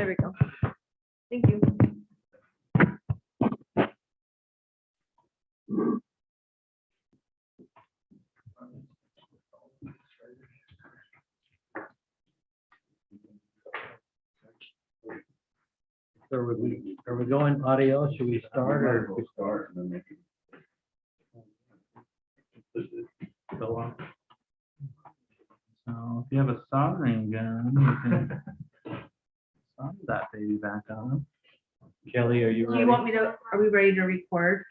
There we go. Thank you. So are we going audio? Should we start or? We'll start and then make Go on. So if you have a soldering gun, you can solder that baby back on. Kelly, are you Do ready? you want me to, are we ready to record?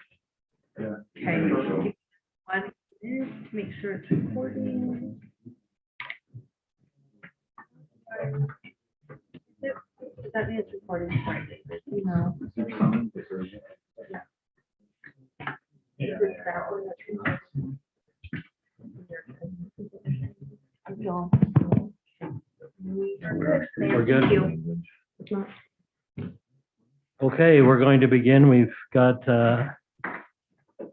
Yeah. Okay. One minute to make sure it's recording. Yep, that means it's recording. You know. Yeah. We're good. Thank you. Okay, we're going to begin. We've got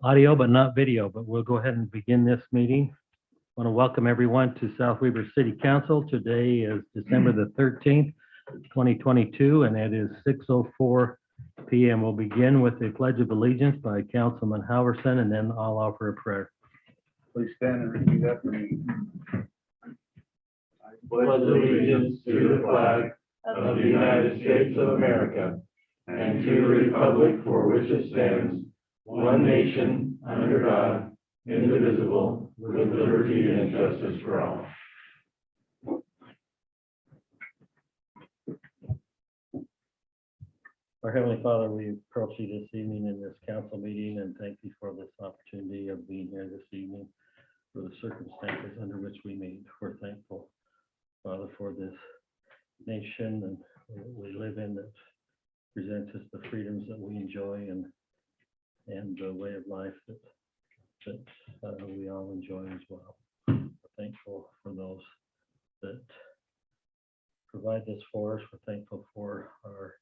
audio but not video, but we'll go ahead and begin this meeting. I want to welcome everyone to South Weber City Council. Today is December the 13th, 2022, and it is 6:04 p.m. We'll begin with the Pledge of Allegiance by Councilman Halverson, and then I'll offer a prayer. Please stand and repeat after me. Pledge allegiance to the flag of the United States of America and to the republic for which it stands, one nation, under God, indivisible, with liberty and justice for all. Our Heavenly Father, we approach you this evening in this council meeting and thank you for this opportunity of being here this evening, for the circumstances under which we meet. We're thankful, Father, for this nation and we live in that presents us the freedoms that we enjoy and the way of life that we all enjoy as well. We're thankful for those that provide this for us. We're thankful for our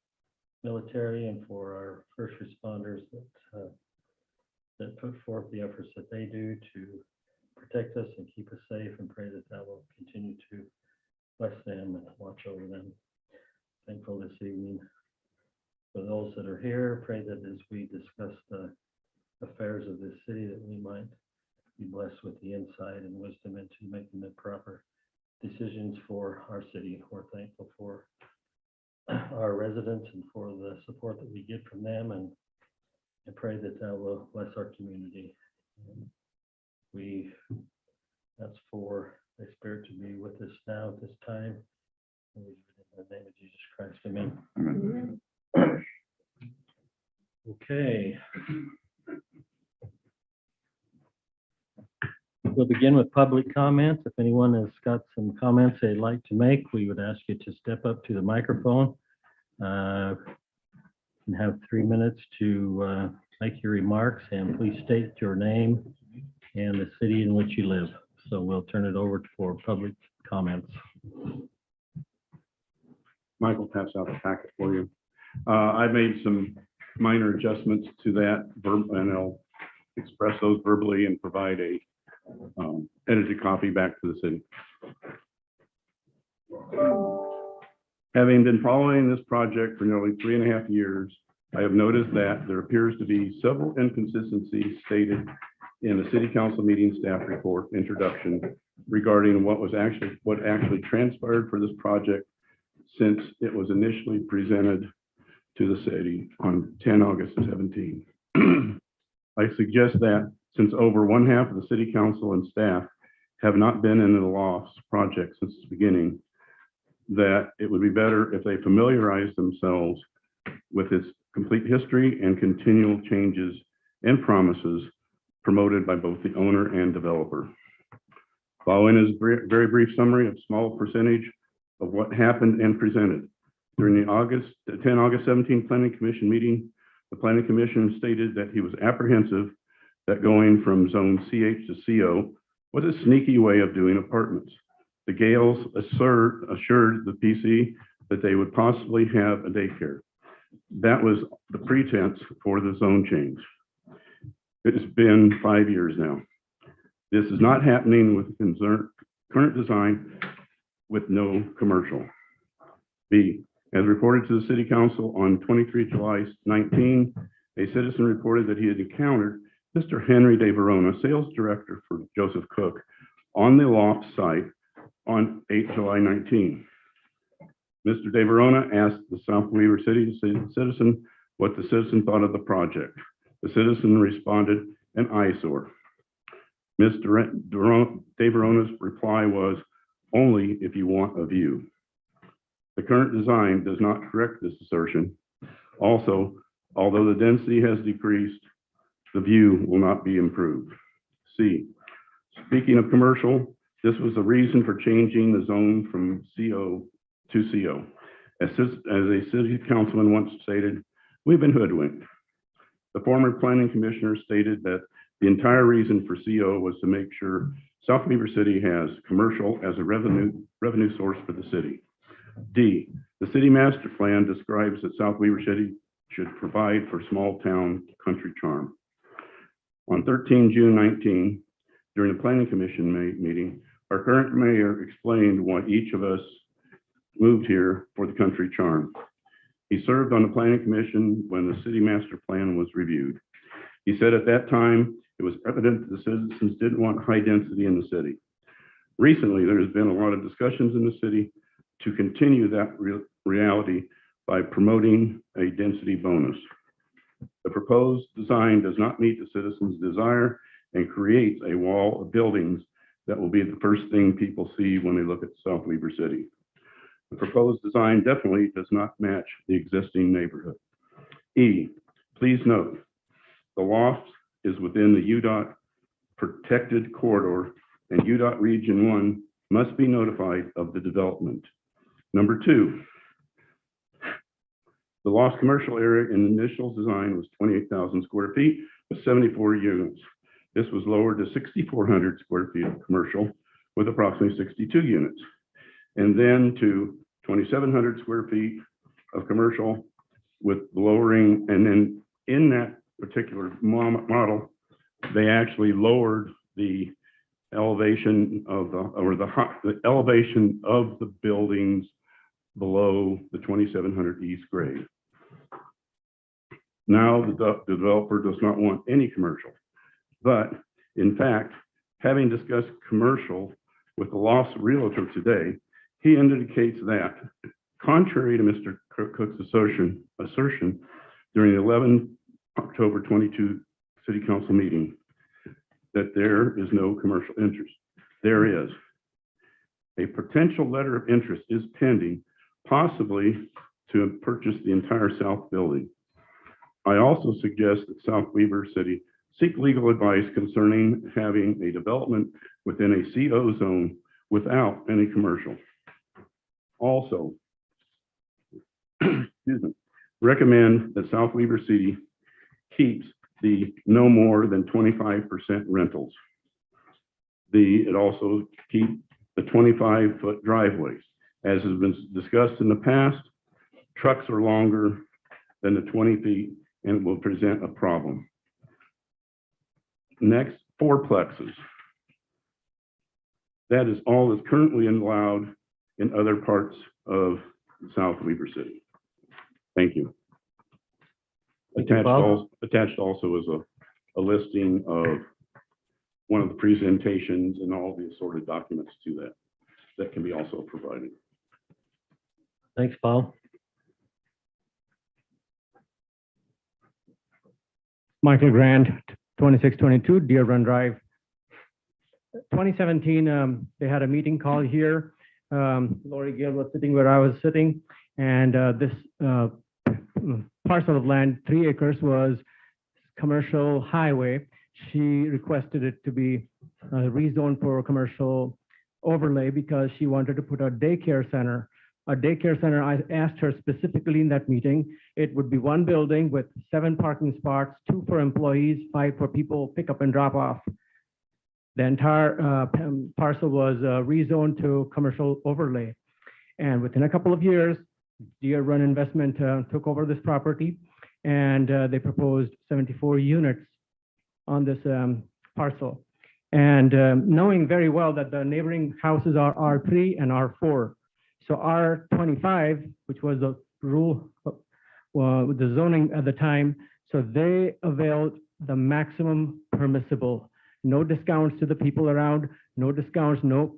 military and for our first responders that put forth the efforts that they do to protect us and keep us safe, and pray that that will continue to bless them and watch over them. Thankful this evening for those that are here. Pray that as we discuss the affairs of this city, that we might be blessed with the insight and wisdom into making the proper decisions for our city. We're thankful for our residents and for the support that we get from them, and pray that that will bless our community. And we ask for the Spirit to be with us now at this time. In the name of Jesus Christ, amen. Okay. We'll begin with public comments. If anyone has got some comments they'd like to make, we would ask you to step up to the microphone. And have 3 minutes to make your remarks, and please state your name and the city in which you live. So we'll turn it over for public comments. Michael, pass out the packet for you. I made some minor adjustments to that and I'll express those verbally and provide a edited copy back to the city. Having been following this project for nearly 3.5 years, I have noticed that there appears to be several inconsistencies stated in the city council meeting staff report introduction regarding what actually transpired for this project since it was initially presented to the city on 10 August 17. I suggest that since over 1/2 of the city council and staff have not been in the LOFT project since its beginning, that it would be better if they familiarize themselves with its complete history and continual changes and promises promoted by both the owner and developer. Following is a very brief summary of small percentage of what happened and presented. During the 10 August 17 Planning Commission meeting, the Planning Commission stated that he was apprehensive that going from zone CH to CO was a sneaky way of doing apartments. The Gales assured the PC that they would possibly have a daycare. That was the pretense for the zone change. It's been 5 years now. This is not happening with the current design with no commercial. B, As reported to the City Council on 23 July 19, a citizen reported that he had encountered Mr. Henry De Verona, Sales Director for Joseph Cook, on the loft site on 8 July 19. Mr. De Verona asked the South Weaver City citizen what the citizen thought of the project. The citizen responded, an eyesore. Mr. De Verona's reply was, only if you want a view. The current design does not correct this assertion. Also, although the density has decreased, the view will not be improved. C, speaking of commercial, this was the reason for changing the zone from CO to CO. As a city councilman once stated, we've been hoodwinked. The former planning commissioner stated that the entire reason for CO was to make sure South Weaver City has commercial as a revenue source for the city. D, the city master plan describes that South Weaver City should provide for small town country charm. On 13 June 19, during the planning commission meeting, our current mayor explained why each of us moved here for the country charm. He served on the planning commission when the city master plan was reviewed. He said at that time, it was evident that the citizens didn't want high density in the city. Recently, there has been a lot of discussions in the city to continue that reality by promoting a density bonus. The proposed design does not meet the citizens' desire and creates a wall of buildings that will be the first thing people see when they look at South Weaver City. The proposed design definitely does not match the existing neighborhood. E, please note, the loft is within the UDOT protected corridor and UDOT Region 1 must be notified of the development. Number 2, the loft commercial area in the initial design was 28,000 square feet with 74 units. This was lowered to 6,400 square feet of commercial with approximately 62 units. And then to 2,700 square feet of commercial with lowering, and then in that particular model, they actually lowered the elevation of the elevation of the buildings below the 2,700 east grade. Now the developer does not want any commercial, but in fact, having discussed commercial with the lost realtor today, he indicates that, contrary to Mr. Cook's assertion during the 11 October 22 City Council meeting, that there is no commercial interest. There is. A potential letter of interest is pending, possibly to purchase the entire south building. I also suggest that South Weaver City seek legal advice concerning having a development within a CO zone without any commercial. Also, excuse me, recommend that South Weaver City keeps the no more than 25% rentals. It also keep the 25-foot driveways. As has been discussed in the past, trucks are longer than the 20 feet and will present a problem. Next, fourplexes. That is all that's currently allowed in other parts of South Weaver City. Thank you. Attached also is a listing of one of the presentations and all the assorted documents to that can be also provided. Thanks, Paul. Michael Grant, 2622 Deer Run Drive. 2017, they had a meeting call here. Lori Gill was sitting where I was sitting, and this parcel of land, 3 acres, was commercial highway. She requested it to be rezoned for commercial overlay because she wanted to put a daycare center. A daycare center, I asked her specifically in that meeting, it would be 1 building with 7 parking spots, 2 for employees, 5 for people pick up and drop off. The entire parcel was rezoned to commercial overlay. And within a couple of years, Deer Run Investment took over this property, and they proposed 74 units on this parcel. And knowing very well that the neighboring houses are R3 and R4. So R25, which was the rule, with the zoning at the time, so they availed the maximum permissible. No discounts to the people around, no discounts, no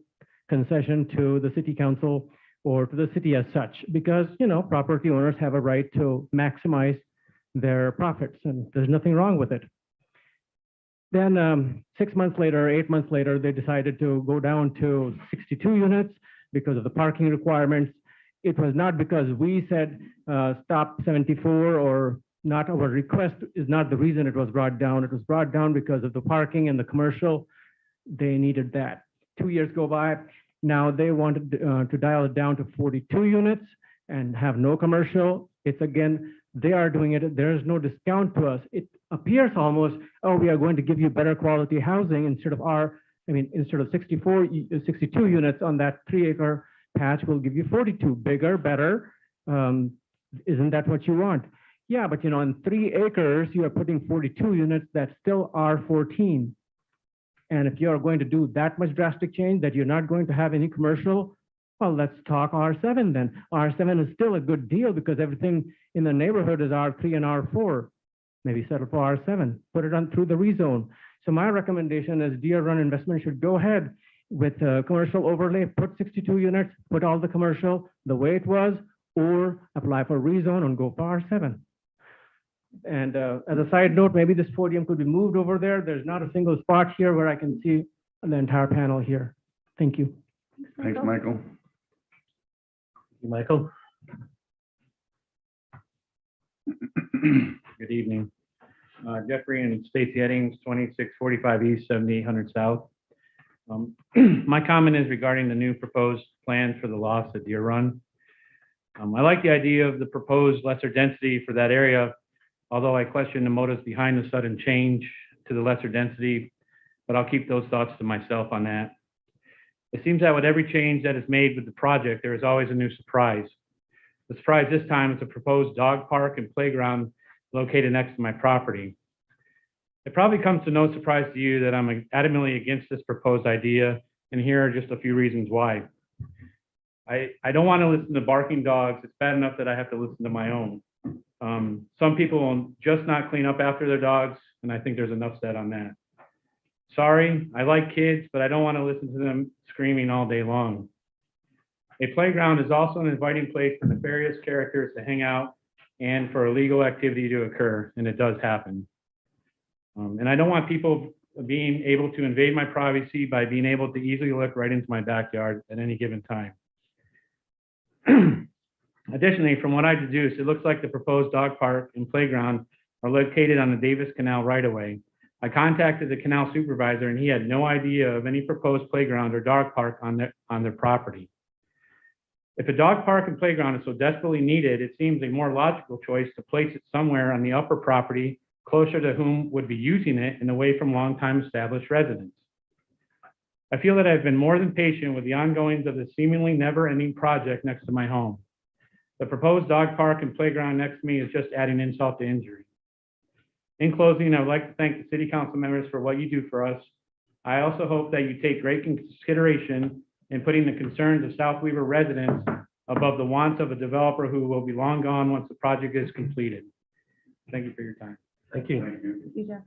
concession to the city council or to the city as such, because, you know, property owners have a right to maximize their profits, and there's nothing wrong with it. Then 6 months later, 8 months later, they decided to go down to 62 units because of the parking requirements. It was not because we said stop 74 or not. Our request is not the reason it was brought down. It was brought down because of the parking and the commercial. They needed that. 2 years go by. Now they wanted to dial it down to 42 units and have no commercial. It's again, they are doing it. There's no discount to us. It appears almost, oh, we are going to give you better quality housing instead of instead of 62 units on that 3-acre patch, we'll give you 42, bigger, better. Isn't that what you want? Yeah, but you know, in 3 acres, you are putting 42 units that still are 14. And if you're going to do that much drastic change that you're not going to have any commercial, well, let's talk R7 then. R7 is still a good deal because everything in the neighborhood is R3 and R4. Maybe settle for R7, put it on through the rezone. So my recommendation is Deer Run Investment should go ahead with commercial overlay, put 62 units, put all the commercial the way it was, or apply for rezone and go for R7. And as a side note, maybe this podium could be moved over there. There's not a single spot here where I can see the entire panel here. Thank you. Thanks, Michael. Michael? Good evening. Jeffrey and Stacy Eddings, 2645 East, 7800 South. My comment is regarding the new proposed plans for the lots at Deer Run. I like the idea of the proposed lesser density for that area, although I question the motives behind the sudden change to the lesser density, but I'll keep those thoughts to myself on that. It seems that with every change that is made with the project, there is always a new surprise. The surprise this time is a proposed dog park and playground located next to my property. It probably comes to no surprise to you that I'm adamantly against this proposed idea, and here are just a few reasons why. I don't want to listen to barking dogs. It's bad enough that I have to listen to my own. Some people will just not clean up after their dogs, and I think there's enough said on that. Sorry, I like kids, but I don't want to listen to them screaming all day long. A playground is also an inviting place for nefarious characters to hang out and for illegal activity to occur, and it does happen. And I don't want people being able to invade my privacy by being able to easily look right into my backyard at any given time. Additionally, from what I deduced, it looks like the proposed dog park and playground are located on the Davis Canal right-of-way. I contacted the canal supervisor and he had no idea of any proposed playground or dog park on their property. If a dog park and playground is so desperately needed, it seems a more logical choice to place it somewhere on the upper property, closer to whom would be using it and away from longtime established residents. I feel that I've been more than patient with the ongoings of the seemingly never-ending project next to my home. The proposed dog park and playground next to me is just adding insult to injury. In closing, I would like to thank the city council members for what you do for us. I also hope that you take great consideration in putting the concerns of South Weaver residents above the wants of a developer who will be long gone once the project is completed. Thank you for your time. Thank you. Thank you. Thank you, Jeff.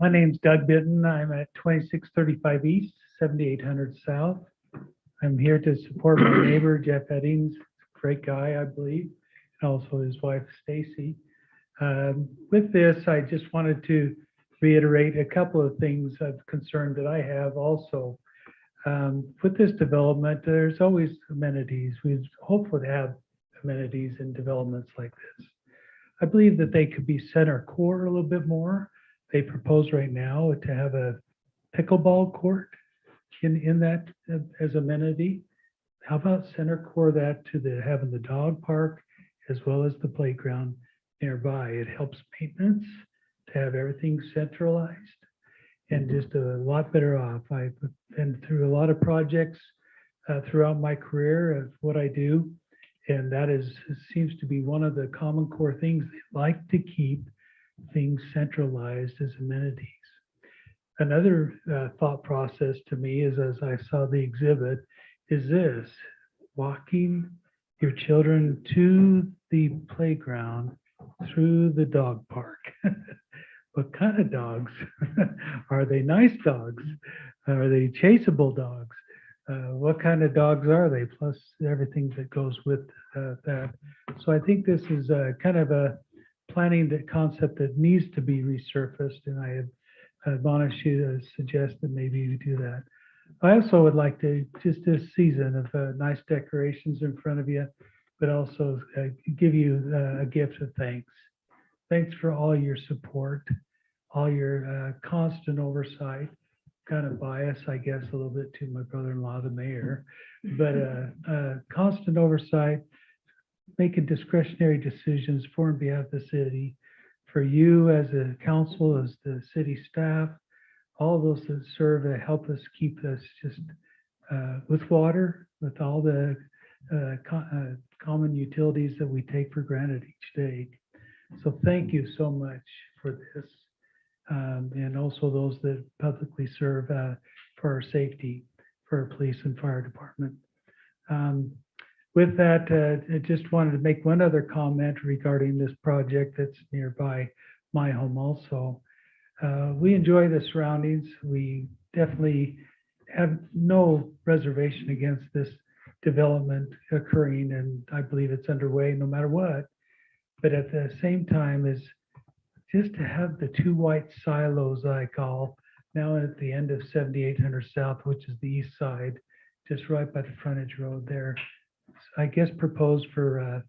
My name's Doug Bitten. I'm at 2635 East, 7800 South. I'm here to support my neighbor, Jeff Eddings, great guy, I believe, and also his wife, Stacy. With this, I just wanted to reiterate a couple of things of concern that I have also. With this development, there's always amenities. We hopefully have amenities in developments like this. I believe that they could be center core a little bit more. They propose right now to have a pickleball court in that as amenity. How about center core that to having the dog park as well as the playground nearby? It helps maintenance to have everything centralized and just a lot better off. I've been through a lot of projects throughout my career of what I do, and that seems to be one of the common core things. They like to keep things centralized as amenities. Another thought process to me is, as I saw the exhibit, is this: walking your children to the playground through the dog park. What kind of dogs? Are they nice dogs? Are they chaseable dogs? What kind of dogs are they? Plus everything that goes with that. So I think this is kind of a planning that concept that needs to be resurfaced, and I admonish you to suggest that maybe you do that. I also would like to, just this season of nice decorations in front of you, but also give you a gift of thanks. Thanks for all your support, all your constant oversight. Kind of bias, I guess, a little bit to my brother-in-law, the mayor, but constant oversight, making discretionary decisions for and behalf of the city, for you as a council, as the city staff, all those that serve to help us keep us just with water, with all the common utilities that we take for granted each day. So thank you so much for this. And also those that publicly serve for our safety, for our police and fire department. With that, I just wanted to make one other comment regarding this project that's nearby my home also. We enjoy the surroundings. We definitely have no reservation against this development occurring, and I believe it's underway no matter what. But at the same time, is just to have the two white silos, I call, now at the end of 7800 South, which is the east side, just right by the frontage road there. I guess proposed for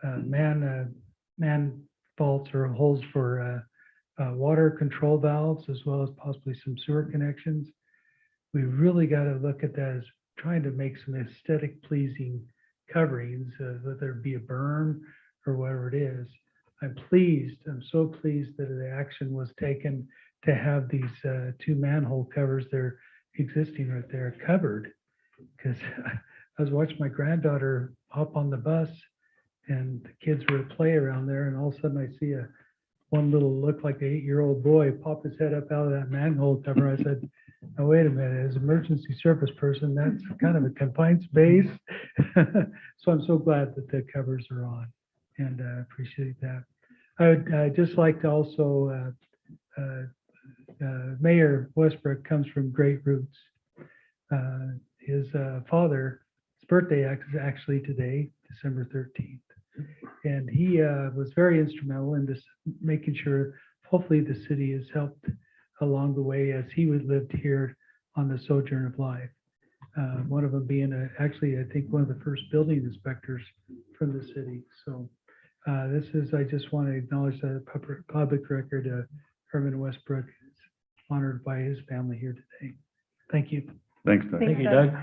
man faults or holes for water control valves, as well as possibly some sewer connections. We really got to look at that as trying to make some aesthetic pleasing coverings, whether it be a berm or whatever it is. I'm so pleased that the action was taken to have these two manhole covers, they're existing right there, covered. Because I was watching my granddaughter hop on the bus and the kids were at play around there, and all of a sudden I see one little look like an 8-year-old boy pop his head up out of that manhole cover. I said, "Now wait a minute, as an emergency service person, that's kind of a confined space." So I'm so glad that the covers are on, and I appreciate that. I would just like to also, Mayor Westbrook comes from great roots. His father's birthday is actually today, December 13th. And he was very instrumental in this, making sure, hopefully the city has helped along the way as he was lived here on the Sojourn of Life. One of them being actually, I think, one of the first building inspectors from the city. So I just want to acknowledge that public record, Herman Westbrook is honored by his family here today. Thank you. Thanks, Doug. Thanks, Thank you, Doug. Doug.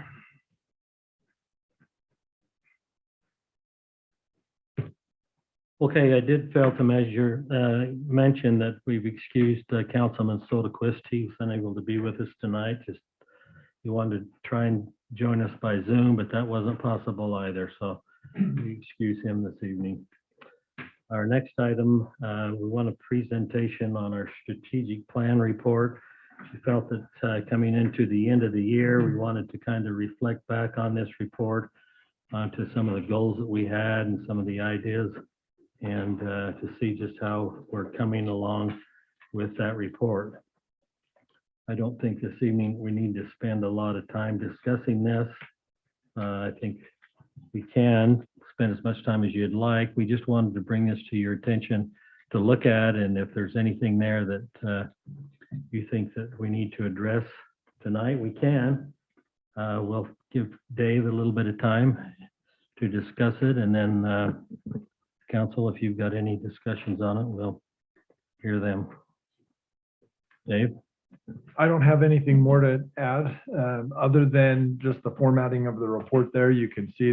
Okay, I did fail to mention that we've excused Councilman Soderquist. He's unable to be with us tonight. He wanted to try and join us by Zoom, but that wasn't possible either. So we excuse him this evening. Our next item, we want a presentation on our strategic plan report. We felt that coming into the end of the year, we wanted to kind of reflect back on this report onto some of the goals that we had and some of the ideas, and to see just how we're coming along with that report. I don't think this evening we need to spend a lot of time discussing this. I think we can spend as much time as you'd like. We just wanted to bring this to your attention to look at, and if there's anything there that you think that we need to address tonight, we can. We'll give Dave a little bit of time to discuss it, and then council, if you've got any discussions on it, we'll hear them. Dave? I don't have anything more to add, other than just the formatting of the report there. You can see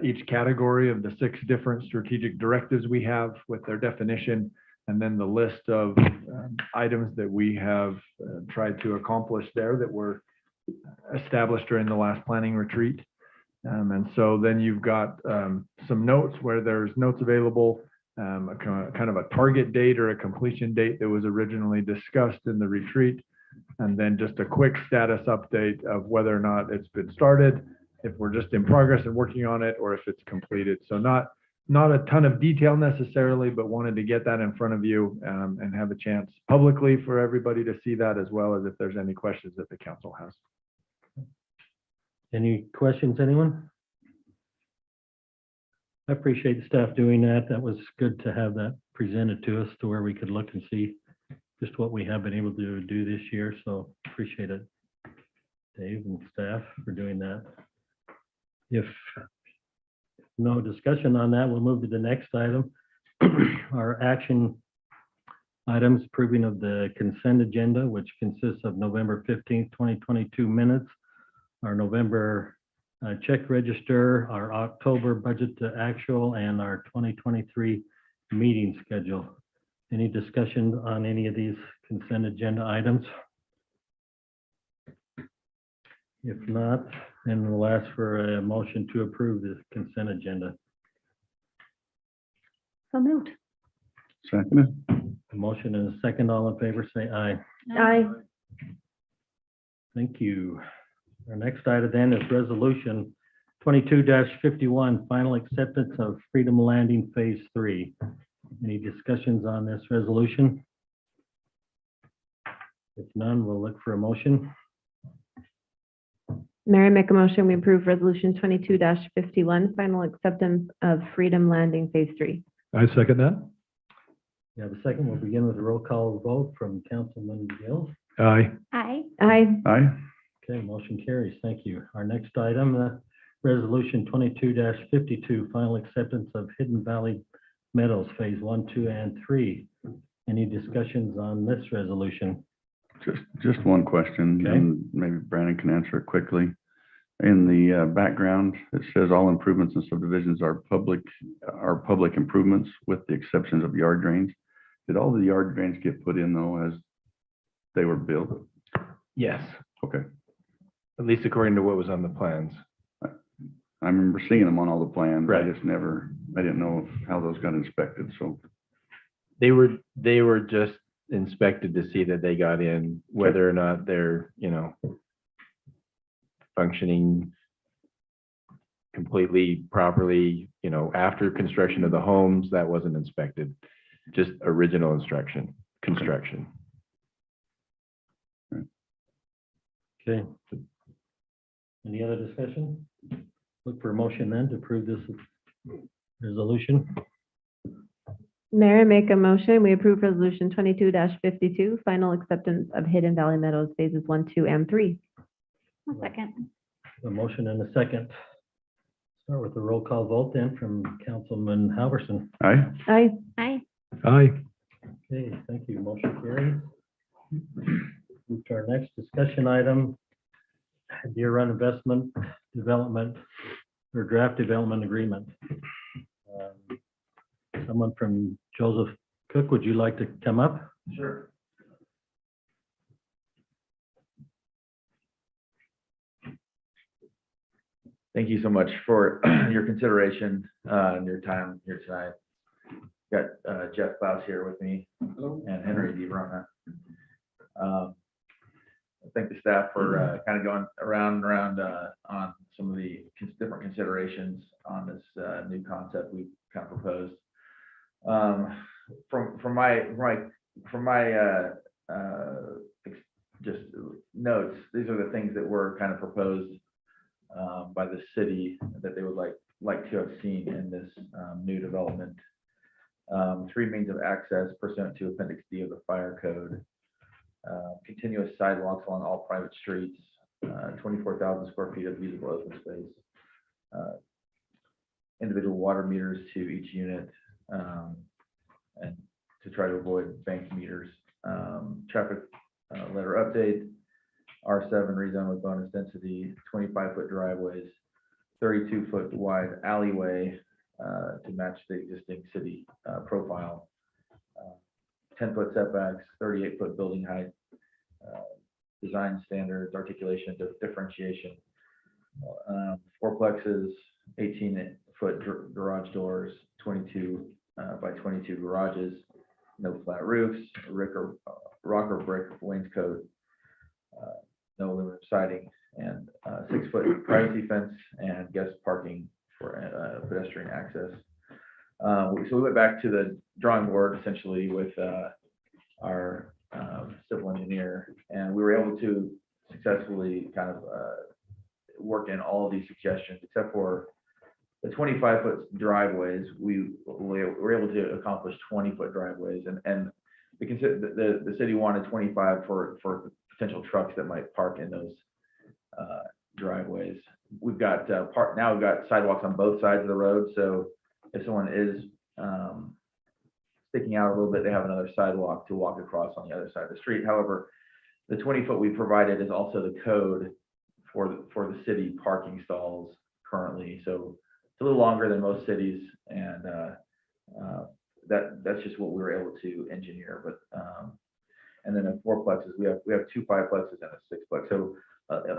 each category of the 6 different strategic directives we have with their definition, and then the list of items that we have tried to accomplish there that were established during the last planning retreat. And so then you've got some notes where there's notes available, kind of a target date or a completion date that was originally discussed in the retreat, And then just a quick status update of whether or not it's been started, if we're just in progress and working on it, or if it's completed. So not a ton of detail necessarily, but wanted to get that in front of you and have a chance publicly for everybody to see that, as well as if there's any questions that the council has. Any questions, anyone? I appreciate the staff doing that. That was good to have that presented to us to where we could look and see just what we have been able to do this year. So appreciate it, Dave and staff, for doing that. If no discussion on that, we'll move to the next item. Our action items, approving of the consent agenda, which consists of November 15th, 2022 minutes, our November check register, our October budget to actual, and our 2023 meeting schedule. Any discussion on any of these consent agenda items? If not, then we'll ask for a motion to approve the consent agenda. So moved. Second. A motion and a second. All in favor, say aye. Aye. Thank you. Our next item then is resolution 22-51, final acceptance of Freedom Landing Phase 3. Any discussions on this resolution? If none, we'll look for a motion. Mayor, I make a motion, we approve resolution 22-51, final acceptance of Freedom Landing Phase 3. I second that. We have a second. We'll begin with a roll call vote from Councilman Gill. Aye. Aye. Aye. Aye. Okay, motion carries. Thank you. Our next item, resolution 22-52, final acceptance of Hidden Valley Meadows Phase 1, 2, and 3. Any discussions on this resolution? Just one question, Okay. and maybe Brandon can answer it quickly. In the background, it says all improvements and subdivisions are public improvements with the exceptions of yard drains. Did all the yard drains get put in though as they were built? Yes, Okay. at least according to what was on the plans. I remember seeing them on all the plans. Right. I didn't know how those got inspected, so. They were just inspected to see that they got in, whether or not they're, functioning completely properly, after construction of the homes, that wasn't inspected. Just original construction. Okay. Any other discussion? Look for a motion then to approve this resolution. Mayor, I make a motion, we approve resolution 22-52, final acceptance of Hidden Valley Meadows Phases 1, 2, and 3. One second. A motion and a second. Start with the roll call vote then from Councilman Halverson. Aye. Aye. Aye. Aye. Okay, thank you. Motion carries. Move to our next discussion item. Deer Run Investment Development or Draft Development Agreement. Someone from Joseph Cook, would you like to come up? Sure. Thank you so much for your consideration and your time here tonight. Got Jeff Klaus here with me and Henry DeVrona. I thank the staff for kind of going around and around on some of the different considerations on this new concept we kind of proposed. From my just notes, these are the things that were kind of proposed by the city that they would like to have seen in this new development. 3 means of access pursuant to Appendix D of the Fire Code. Continuous sidewalks along all private streets, 24,000 square feet of usable open space, individual water meters to each unit, and to try to avoid bank meters. Traffic letter update, R7 rezone with bonus density, 25-foot driveways, 32-foot wide alleyway to match the existing city profile, 10-foot setbacks, 38-foot building height, design standards, articulation, differentiation, fourplexes, 18-foot garage doors, 22 by 22 garages, no flat roofs, rock or brick wainscot, no aluminum siding, and 6-foot privacy fence and guest parking for pedestrian access. So we went back to the drawing board essentially with our civil engineer, and we were able to successfully kind of work in all of these suggestions, except for the 25-foot driveways. We were able to accomplish 20-foot driveways, and the city wanted 25 for potential trucks that might park in those driveways. We've got now we've got sidewalks on both sides of the road, so if someone is sticking out a little bit, they have another sidewalk to walk across on the other side of the street. However, the 20-foot we provided is also the code for the city parking stalls currently. So it's a little longer than most cities, and that's just what we were able to engineer. But and then in 4-plexes, we have 2 5-plexes and a 6-plex. So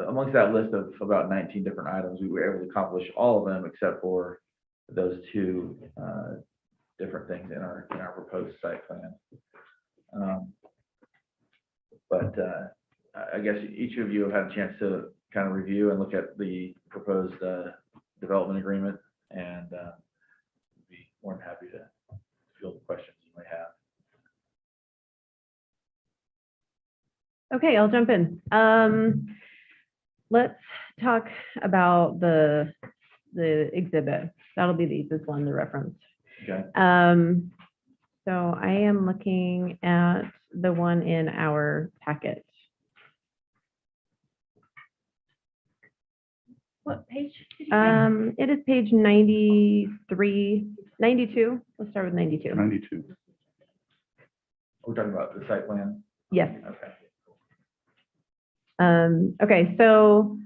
amongst that list of about 19 different items, we were able to accomplish all of them except for those 2 different things in our proposed site plan. But I guess each of you have had a chance to kind of review and look at the proposed development agreement, and be more than happy to field the questions you might have. Okay, I'll jump in. Let's talk about the exhibit. That'll be the easiest one to reference. Okay. So I am looking at the one in our packet. What page did you say? It is page 93, 92. Let's start with 92. 92. We're talking about the site plan. Yes. Okay. Okay, so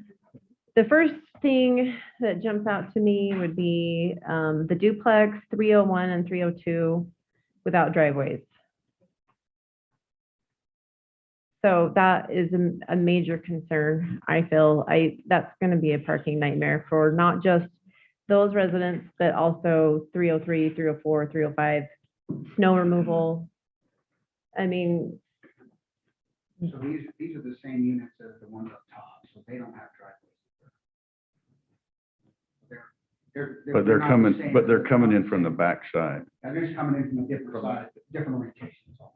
the first thing that jumps out to me would be the duplex 301 and 302 without driveways. So that is a major concern. I feel that's going to be a parking nightmare for not just those residents, but also 303, 304, 305, snow removal. I mean, So these are the same units as the ones up top, so they don't have driveways. But they're not the coming, same. but they're coming in from the backside, And they're just coming in from a different side, different orientation. So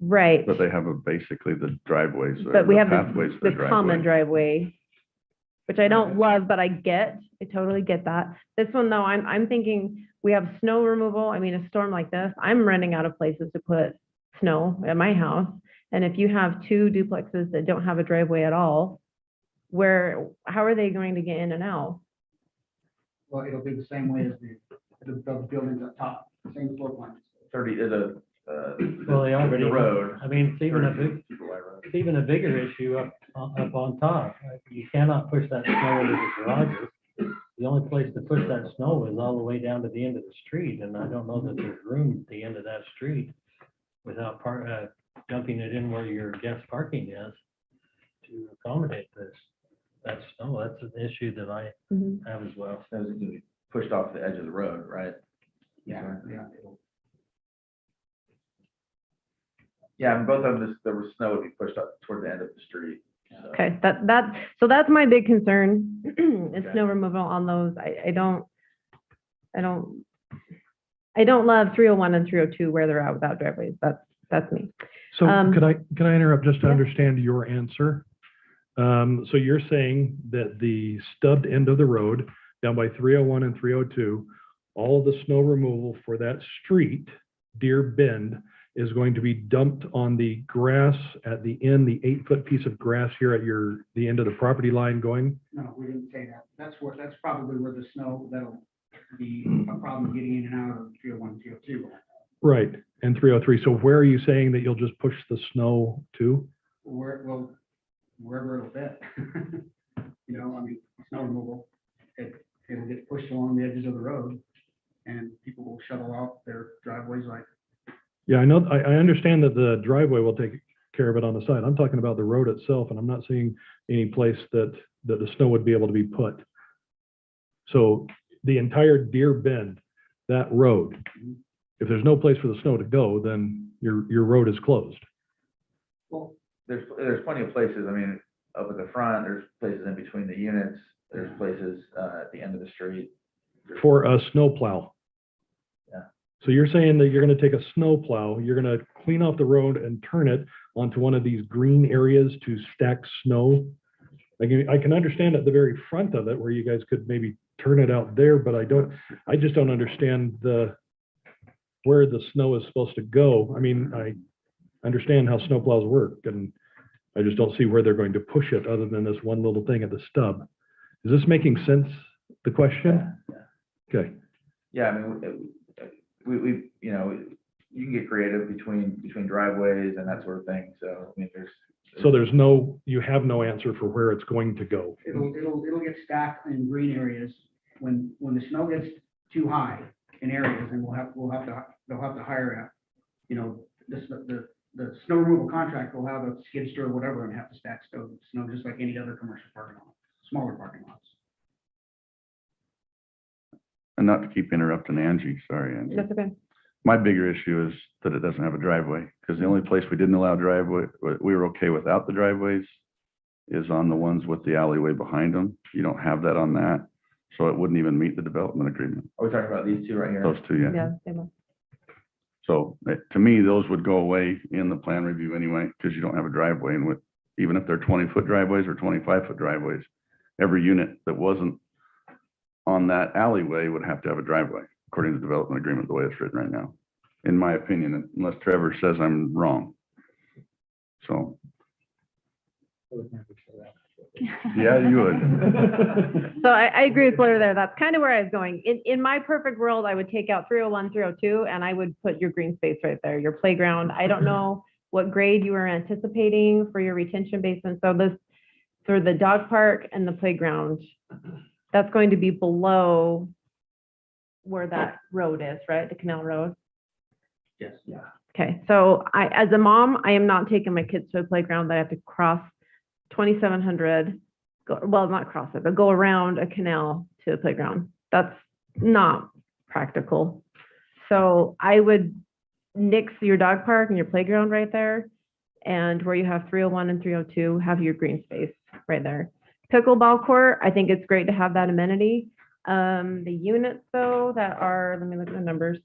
right. but they have basically the driveways. But we the have pathways the for common driveway. driveway, which I don't love, but I get. I totally get that. This one though, I'm thinking we have snow removal. I mean, a storm like this, I'm running out of places to put snow at my house. And if you have 2 duplexes that don't have a driveway at all, how are they going to get in and out? well, it'll be the same way as the buildings up top, same floor plan. 30 is a Well, they already, the road. I mean, it's even a 30 big, people by road. it's even a bigger issue up on top. You cannot push that snow into the garages. The only place to push that snow is all the way down to the end of the street, and I don't know that there's room at the end of that street without dumping it in where your guest parking is to accommodate that snow. That's an issue that I Mhm. have as well. Those are gonna be pushed off the edge of the road, right? Yeah. Yeah, and both of them, there was snow would be pushed up toward the end of the street. So. Okay, so that's my big concern. It's Okay. snow removal on those. I don't love 301 and 302 where they're at without driveways. That's me. So Um, can I interrupt just to yeah. understand your answer? So you're saying that the stubbed end of the road down by 301 and 302, all of the snow removal for that street, Deer Bend, is going to be dumped on the grass at the end, the 8-foot piece of grass here at the end of the property line going? No, we didn't say that. That's probably where the snow, that'll be a problem getting in and out of 301, 302. Right, and 303. So where are you saying that you'll just push the snow to? Well, wherever it'll fit. You know, I mean, snow removal, it'll get pushed along the edges of the road, and people will shovel out their driveways like. Yeah, I know, I understand that the driveway will take care of it on the side. I'm talking about the road itself, and I'm not seeing any place that the snow would be able to be put. So the entire Deer Bend, that road, if there's no place for the snow to go, then your road is closed. Well, there's plenty of places, I mean, up at the front, there's places in between the units, there's places, at the end of the street. For a snowplow. Yeah. So you're saying that you're gonna take a snowplow, you're gonna clean off the road and turn it onto one of these green areas to stack snow? I can understand at the very front of it where you guys could maybe turn it out there, but I just don't understand where the snow is supposed to go. I mean, I understand how snowplows work, and I just don't see where they're going to push it other than this one little thing at the stub. Is this making sense, the question? Okay. Yeah, I mean, we, you know, you can get creative between driveways and that sort of thing, so, I mean, So you have no answer for where it's going to go. It'll get stacked in green areas. When the snow gets too high in areas, and they'll have to hire you know, the snow removal contractor will have a skid steer or whatever and have to stack snow just like any other commercial parking lot, smaller parking lots. And not to keep interrupting Angie, sorry, Angie. That's okay. My bigger issue is that it doesn't have a driveway, because the only place we didn't allow driveway, we were okay without the driveways, is on the ones with the alleyway behind them. You don't have that on that, so it wouldn't even meet the development agreement. Are we talking about these two right here? Those two, yeah. Yeah, same one. So to me, those would go away in the plan review anyway, because you don't have a driveway, and even if they're 20-foot driveways or 25-foot driveways, every unit that wasn't on that alleyway would have to have a driveway, according to the development agreement, the way it's written right now, in my opinion, unless Trevor says I'm wrong. So, yeah, you would. So I agree with Blair there. That's kind of where I was going. In my perfect world, I would take out 301, 302, and I would put your green space right there, your playground. I don't know what grade you were anticipating for your retention basin. So this, for the dog park and the playground, that's going to be below where that road is, right? The canal road. Yes. Yeah. Okay, so as a mom, I am not taking my kids to a playground that I have to cross 2,700, well, not cross it, but go around a canal to the playground. That's not practical. So I would nix your dog park and your playground right there. And where you have 301 and 302, have your green space right there. Pickleball court, I think it's great to have that amenity. The units though that are, let me look at the numbers.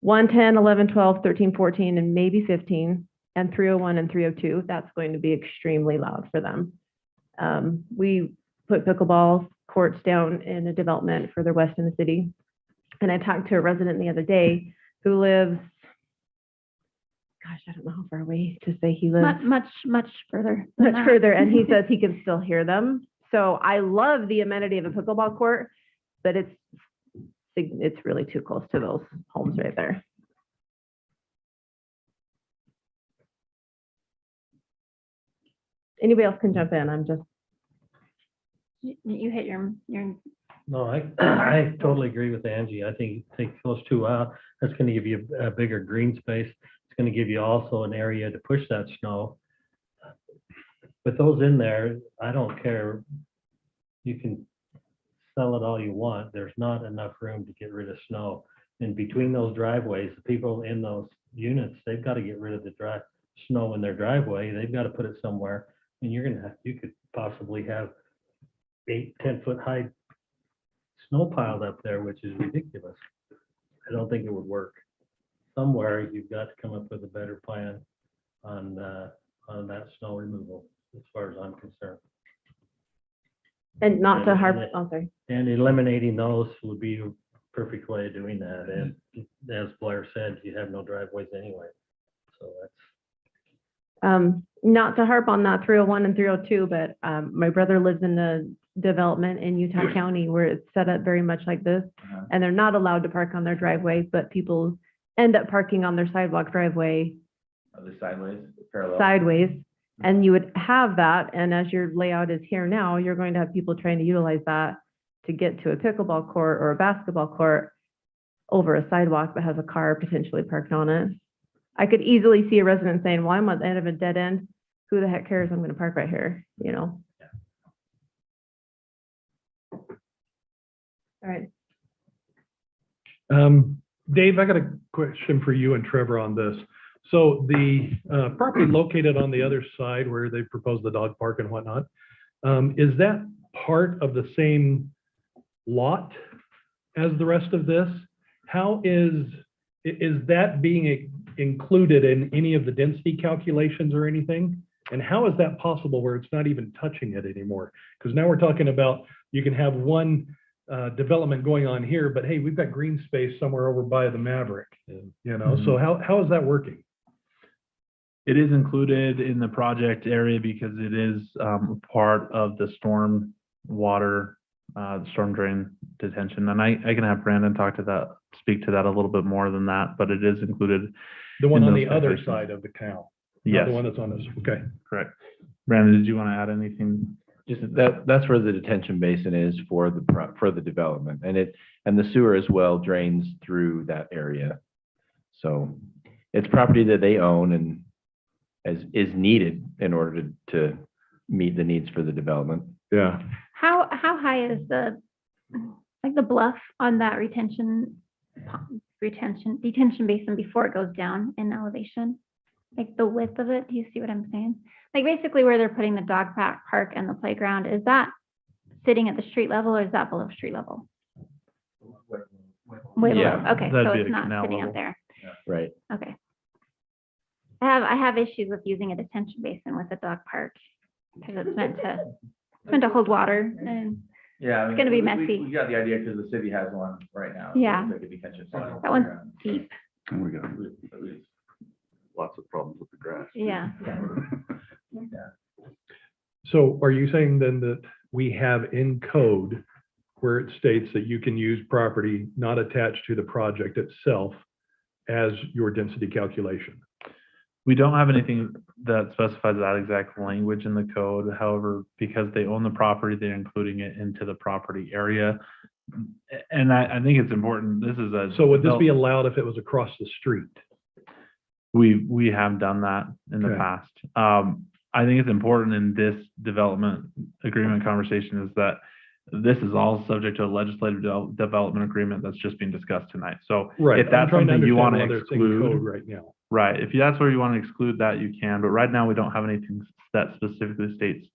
1, 10, 11, 12, 13, 14, and maybe 15, and 301 and 302, that's going to be extremely loud for them. We put pickleball courts down in a development further west in the city. And I talked to a resident the other day who lives, gosh, I don't know how far away to say he lives. Much further. than Much that. further, and he says he can still hear them. So I love the amenity of a pickleball court, but it's really too close to those homes right there. Anybody else can jump in. I'm just, You hit your, No, I totally agree with Angie. I think take those two out. That's gonna give you a bigger green space. It's gonna give you also an area to push that snow. With those in there, I don't care. You can sell it all you want. There's not enough room to get rid of snow. And between those driveways, the people in those units, they've got to get rid of the snow in their driveway. They've got to put it somewhere. And you could possibly have 8-10 foot high snow piled up there, which is ridiculous. I don't think it would work. Somewhere you've got to come up with a better plan on that snow removal, as far as I'm concerned. and not to harp, oh, sorry. And eliminating those would be a perfect way of doing that. And as Blair said, you have no driveways anyway. So that's. Not to harp on that 301 and 302, but my brother lives in a development in Utah County where it's set up very much like this, and they're not allowed to park on their driveway, but people end up parking on their sidewalk driveway The sideways, parallel. sideways. And you would have that, and as your layout is here now, you're going to have people trying to utilize that to get to a pickleball court or a basketball court over a sidewalk that has a car potentially parked on it. I could easily see a resident saying, well, I'm at the end of a dead end. Who the heck cares? I'm going to park right here, you know? All right. Dave, I got a question for you and Trevor on this. So the property located on the other side where they proposed the dog park and whatnot, is that part of the same lot as the rest of this? How is that being included in any of the density calculations or anything? And how is that possible where it's not even touching it anymore? Because now we're talking about, you can have one development going on here, but hey, we've got green space somewhere over by the Maverick, you know? So how is that working? It is included in the project area because it is part of the storm water, storm drain detention. And I can have Brandon speak to that a little bit more than that, but it is included. The one in on those the other calculations. side of the canal? Yes. Not the one that's on this, okay. Correct. Brandon, did you want to add anything? Just that's where the detention basin is for the development, and the sewer as well drains through that area. So it's property that they own and is needed in order to meet the needs for the development. Yeah. How high is the bluff on that detention basin before it goes down in elevation? Like the width of it, do you see what I'm saying? Like basically where they're putting the dog park and the playground, is that sitting at the street level or is that below street level? Way below, Yeah, okay, that'd so be it's a not canal sitting level. up there, Right. okay. I have issues with using a detention basin with a dog park, because it's meant to hold water and Yeah. I mean, It's gonna be we- messy. We got the idea because the city has one right now. so Yeah. it's like a detention pond. that one's deep, And we got lots of problems with the grass. yeah. So are you saying then that we have in code where it states that you can use property not attached to the project itself as your density calculation? We don't have anything that specifies that exact language in the code. However, because they own the property, they're including it into the property area. And I think it's important. This is a. So would this be allowed if it was across the street? We have done that in the Okay. past. I think it's important in this development agreement conversation is that this is all subject to a legislative development agreement that's just being discussed tonight. So Right. if I'm that's trying something you want to understand whether it's in code exclude, right now. right, if that's where you want to exclude that, you can, but right now we don't have anything that specifically states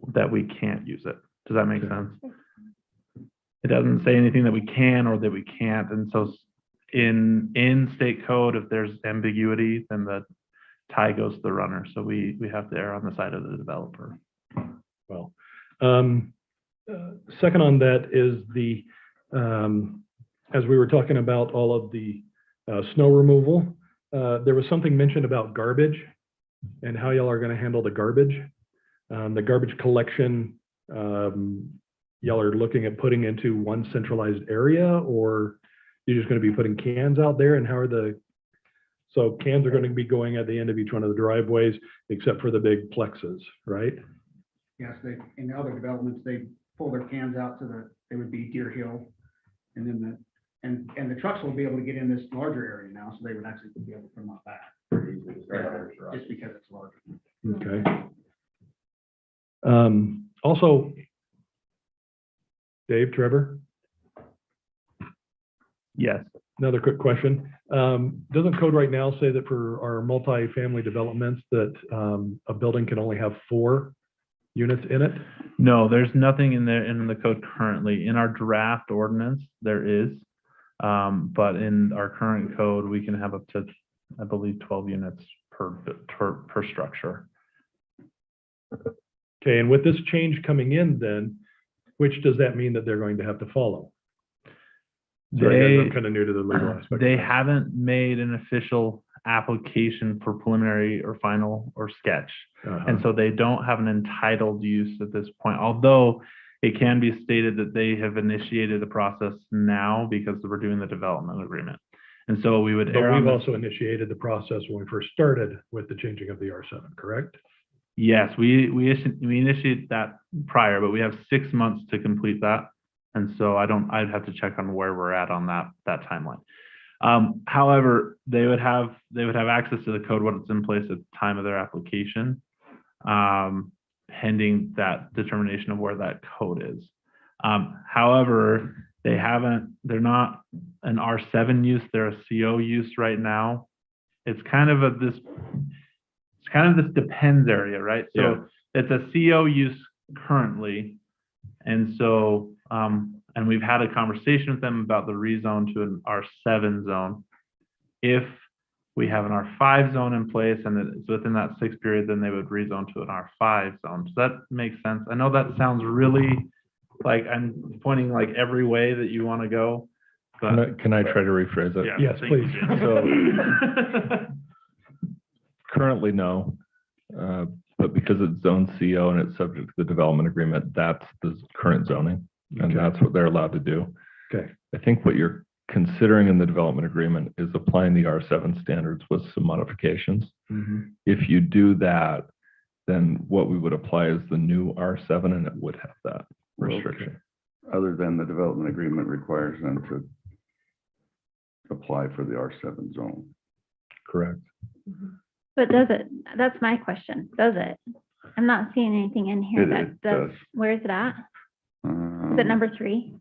that we can't use it. Does that make sense? It doesn't say anything that we can or that we can't, and so in state code, if there's ambiguity, then the tie goes to the runner. So we have to err on the side of the developer. Well, second on that is as we were talking about all of the snow removal, there was something mentioned about garbage and how y'all are going to handle the garbage. The garbage collection, y'all are looking at putting into one centralized area, or you're just going to be putting cans out there, and so cans are going to be going at the end of each one of the driveways, except for the big plexes, right? Yes, in the other developments, they pull their cans out they would be Deer Hill. And then and the trucks will be able to get in this larger area now, so they would actually be able to come out back. Just because it's larger. Okay. Also, Dave, Trevor, Yes. another quick question. Doesn't code right now say that for our multifamily developments that a building can only have 4 units in it? No, there's nothing in there in the code currently. In our draft ordinance, there is. But in our current code, we can have up to, I believe, 12 units per structure. Okay, and with this change coming in then, which does that mean that they're going to have to follow? Sorry, guys, I'm kind of new to the legal aspect. They haven't made an official application for preliminary or final or sketch. And so they don't have an entitled use at this point, although it can be stated that they have initiated the process now because we're doing the development agreement. And so we would But err on we've the- also initiated the process when we first started with the changing of the R7, correct? Yes, we initiated that prior, but we have 6 months to complete that. And so I'd have to check on where we're at on that timeline. However, they would have access to the code when it's in place at the time of their application, pending that determination of where that code is. However, they're not an R7 use, they're a CO use right now. it's kind of this depends area, right? So it's a CO use currently. And so, and we've had a conversation with them about the rezone to an R7 zone. If we have an R5 zone in place and it's within that 6 period, then they would rezone to an R5 zone. Does that make sense? I know that sounds really like I'm pointing like every way that you want to go. But Can I try to rephrase it? yeah, Yes, thank you, please. Jim. So currently, no. But because it's zone CO and it's subject to the development agreement, that's the current zoning. And Okay. that's what they're allowed to do. Okay. I think what you're considering in the development agreement is applying the R7 standards with some modifications. If you do that, then what we would apply is the new R7 and it would have that restriction. Other than the development agreement requires them to apply for the R7 zone. Correct. But does it, that's my question, does it? I'm not seeing anything in here It that does, does. where is it at? Is it number 3?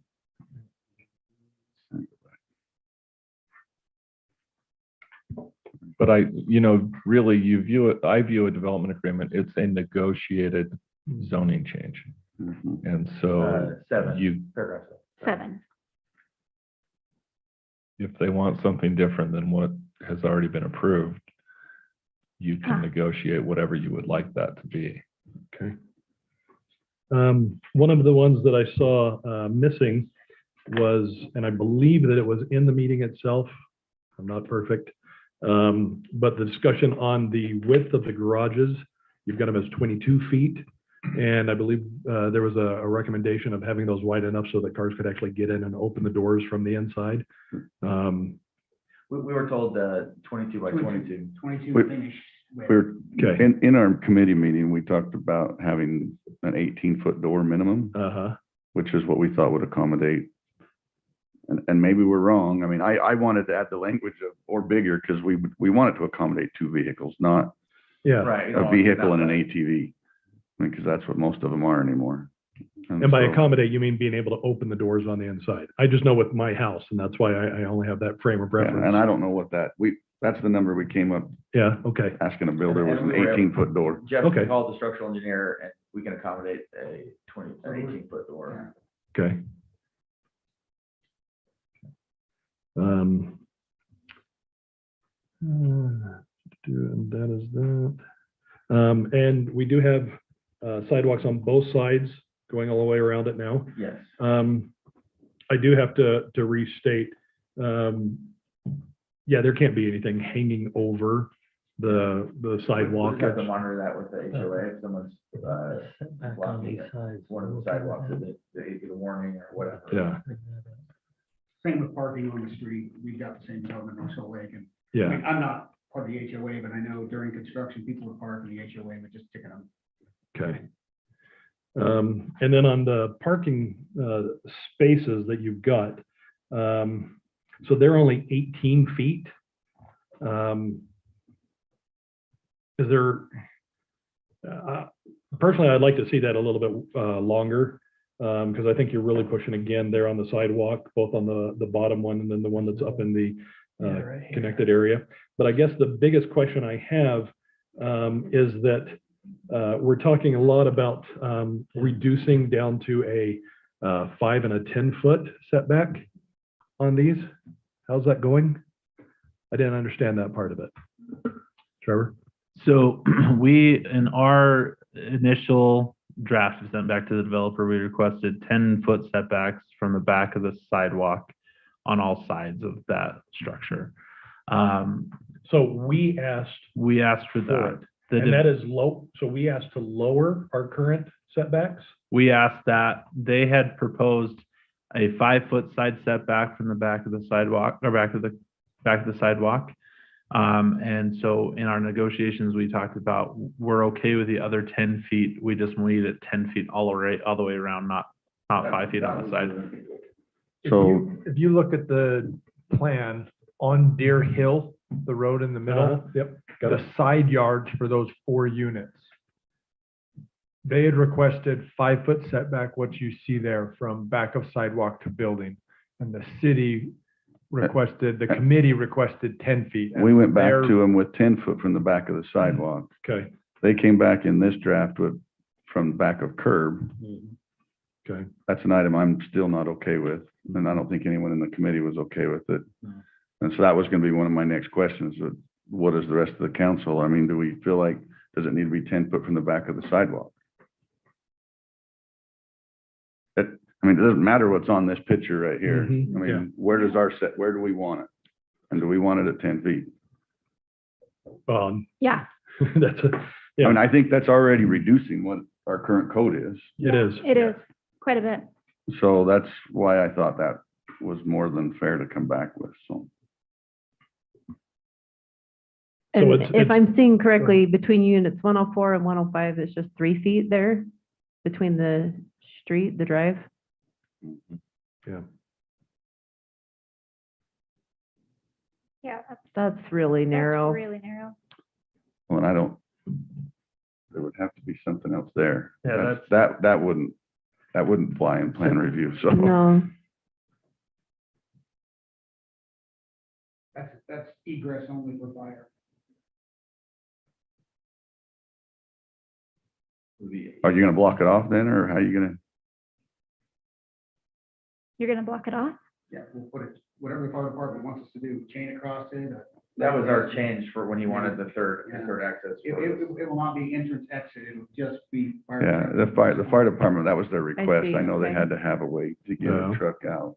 But really I view a development agreement, it's a negotiated zoning change. Mhm. And so 7, paragraph 7. if they want something different than what has already been approved, you can negotiate whatever you would like that to be. Okay. One of the ones that I saw missing was, and I believe that it was in the meeting itself, I'm not perfect, but the discussion on the width of the garages, you've got them as 22 feet. And I believe there was a recommendation of having those wide enough so that cars could actually get in and open the doors from the inside. We were told 22 by 22. 22 We- finished. with- We're, Okay. in our committee meeting, we talked about having an 18-foot door minimum, which is what we thought would accommodate. And maybe we're wrong. I mean, I wanted to add the language of or bigger because we want it to accommodate 2 vehicles, not Yeah. Right. you a don't want to do vehicle and an that. ATV. Because that's what most of them are anymore. And by so- accommodate, you mean being able to open the doors on the inside. I just know with my house, and that's why I only have that frame of Yeah, reference. and I don't know what that's the number we came up Yeah, okay. asking a builder was And an we were able- 18-foot door. Jeff Okay. called the structural engineer and we can accommodate an 18-foot door. Okay. And that is that. And we do have sidewalks on both sides going all the way around it now. Yes. I do have to restate, yeah, there can't be anything hanging over the We sidewalk. just have to monitor that with the HOA if someone's blocking one of the sidewalks, they give a warning or whatever. Yeah, Same with parking on the street. We've got the same development in Soul Lake. And I yeah. mean, I'm not part of the HOA, but I know during construction, people would park and the HOA would just ticket them. Okay. And then on the parking spaces that you've got, so they're only 18 feet. Is there, personally, I'd like to see that a little bit longer, because I think you're really pushing again there on the sidewalk, both on the bottom one and then the one that's up in the connected area. But I guess the biggest question I have is that we're talking a lot about reducing down to a 5 and a 10-foot setback on these. How's that going? I didn't understand that part of it. Trevor? So we, in our initial draft we sent back to the developer, we requested 10-foot setbacks from the back of the sidewalk on all sides of that structure. So we asked for that. and that is low, so we asked to lower our current setbacks? We asked that. They had proposed a 5-foot side setback from the back of the sidewalk, or back of the sidewalk. And so in our negotiations, we talked about, we're okay with the other 10 feet. We just need it 10 feet all the way around, not 5 feet on the side. So If you look at the plan on Deer Hill, the road in the middle, Yep. Got the it. side yards for those 4 units. They had requested 5-foot setback, what you see there from back of sidewalk to building. And the city requested, the committee requested 10 feet. and We went back their- to them with 10 foot from the back of the sidewalk. Okay, They came back in this draft with, from the back of curb. okay. That's an item I'm still not okay with, and I don't think anyone in the committee was okay with it. And so that was gonna be one of my next questions, what is the rest of the council? I mean, do we feel like, does it need to be 10 foot from the back of the sidewalk? I mean, it doesn't matter what's on this picture right here. Mhm, I yeah. mean, where does our set, where do we want it? And do we want it at 10 feet? Yeah, That's, I yeah, mean, I think that's already reducing what our current code is. it is. it is quite a bit. So that's why I thought that was more than fair to come back with, so. And it's- if it's- I'm seeing correctly, between units 104 and 105, it's just 3 feet there between the street, the drive. Yeah. Yeah, That's really narrow. really narrow. Well, and I don't, there would have to be something else there. Yeah, That wouldn't fly in plan review, so. No, That's egress only for fire. Are you gonna block it off then, or how are you gonna? You're gonna block it off? Yeah, we'll put it, whatever the fire department wants us to do, chain across it. That was our change for when he wanted the third access. It will not be entrance exit, it'll just be. fire Yeah, truck. the fire department, that was their request. see, I know they okay. had to have a way to get Yeah. a truck out.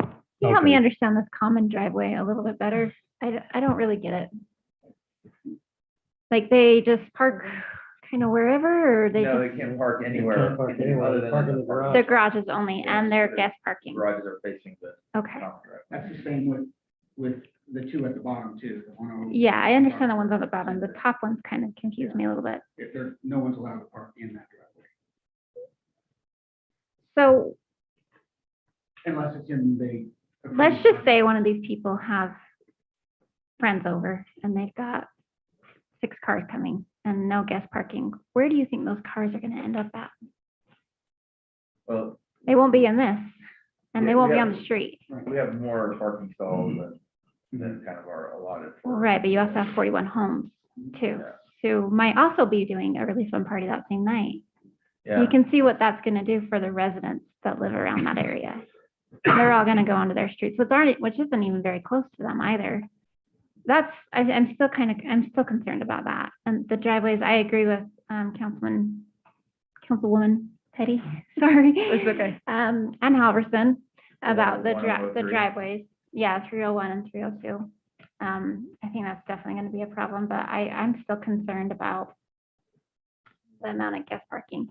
Can you help me Okay. understand this common driveway a little bit better? I don't really get it. Like they just park kind of wherever, or they No, just, they can't park anywhere. park anywhere. other They than park in the the garage. their garages only and their guest parking? Garages are facing the Okay. common driveway. That's the same with the two at the bottom too, the one on. Yeah, I understand the ones on the bottom. The top ones kind of confuse me a little bit. If there, no one's allowed to park in that driveway, So unless it's in the. let's just say one of these people have friends over and they've got 6 cars coming and no guest parking. Where do you think those cars are gonna end up at? Well, They won't be in this, and they Yeah, won't be yeah. on the street. we have more parking stalls than kind of are allotted for. Right, but you also have 41 homes too, Yeah. who might also be doing a release fund party that same night. Yeah. You can see what that's gonna do for the residents that live around that area. They're all gonna go onto their streets, which isn't even very close to them either. I'm still concerned about that. And the driveways, I agree with, Councilwoman Petty, sorry. it's okay. And Halverson about the 101, 103. driveways. Yeah, 301 and 302. I think that's definitely gonna be a problem, but I'm still concerned about the amount of guest parking.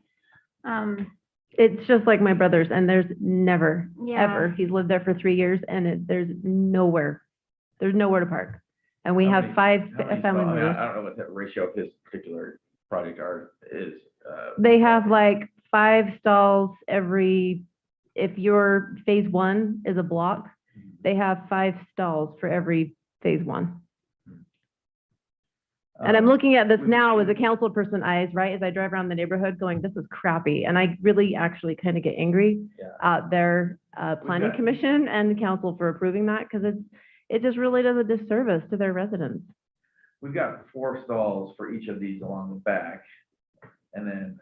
It's just like my brother's, and there's never, Yeah. ever, he's lived there for 3 years, and there's nowhere to park. And we How have many- 5 How many family stalls? I mean, members. I don't know what the ratio of his particular project is. They have like 5 stalls if your phase 1 is a block, they have 5 stalls for every phase 1. And I'm looking at this now as a council person eyes, right, as I drive around the neighborhood going, this is crappy. And I really actually kind of get angry Yeah. at their planning got- commission and council for approving that, because it just really does a disservice to their residents. We've got 4 stalls for each of these along the back. And then,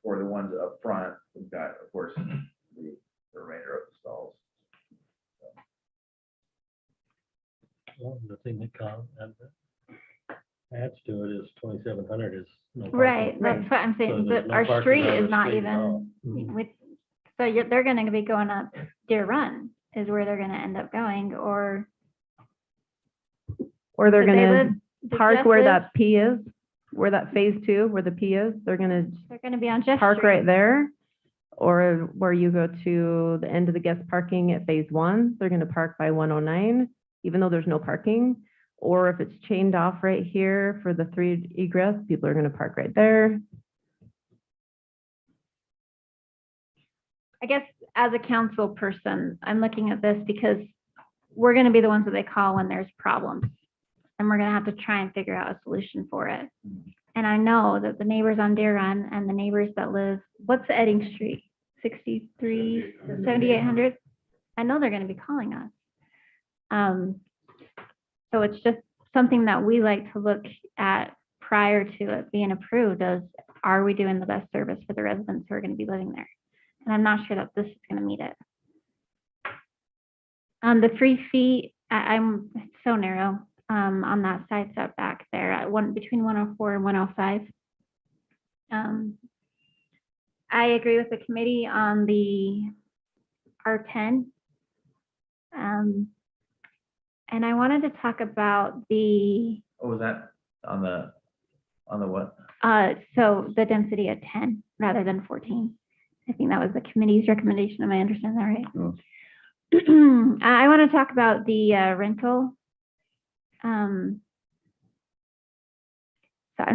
for the ones up front, we've got, of course, the remainder of the stalls. Well, the thing that adds to it is 2,700 is no parking. Right, that's what I'm So saying, there's but no our parking street on is the not street at all. even with, so they're gonna be going up Deer Run is where they're gonna end up going, or. Or they're But they gonna live- the park Jeff where lives- that P is, where that phase 2, where the P is, they're gonna They're gonna be on Jeff park Street. right there. Or where you go to the end of the guest parking at phase 1, they're gonna park by 109, even though there's no parking. Or if it's chained off right here for the 3 egress, people are gonna park right there. I guess as a council person, I'm looking at this because we're gonna be the ones that they call when there's problems. And we're gonna have to try and figure out a solution for it. And I know that the neighbors on Deer Run and the neighbors that live, what's the Edding Street? 63, 7800? I know they're gonna be calling us. So it's just something that we like to look at prior to it being approved, as are we doing the best service for the residents who are gonna be living there? And I'm not sure that this is gonna meet it. The 3 feet, I'm it's so narrow, on that side setback there, at between 104 and 105. I agree with the committee on the R10. And I wanted to talk about the, What was that on the what? so the density at 10 rather than 14. I think that was the committee's recommendation. Am I understanding that right? Oh. I want to talk about the rental. So I'm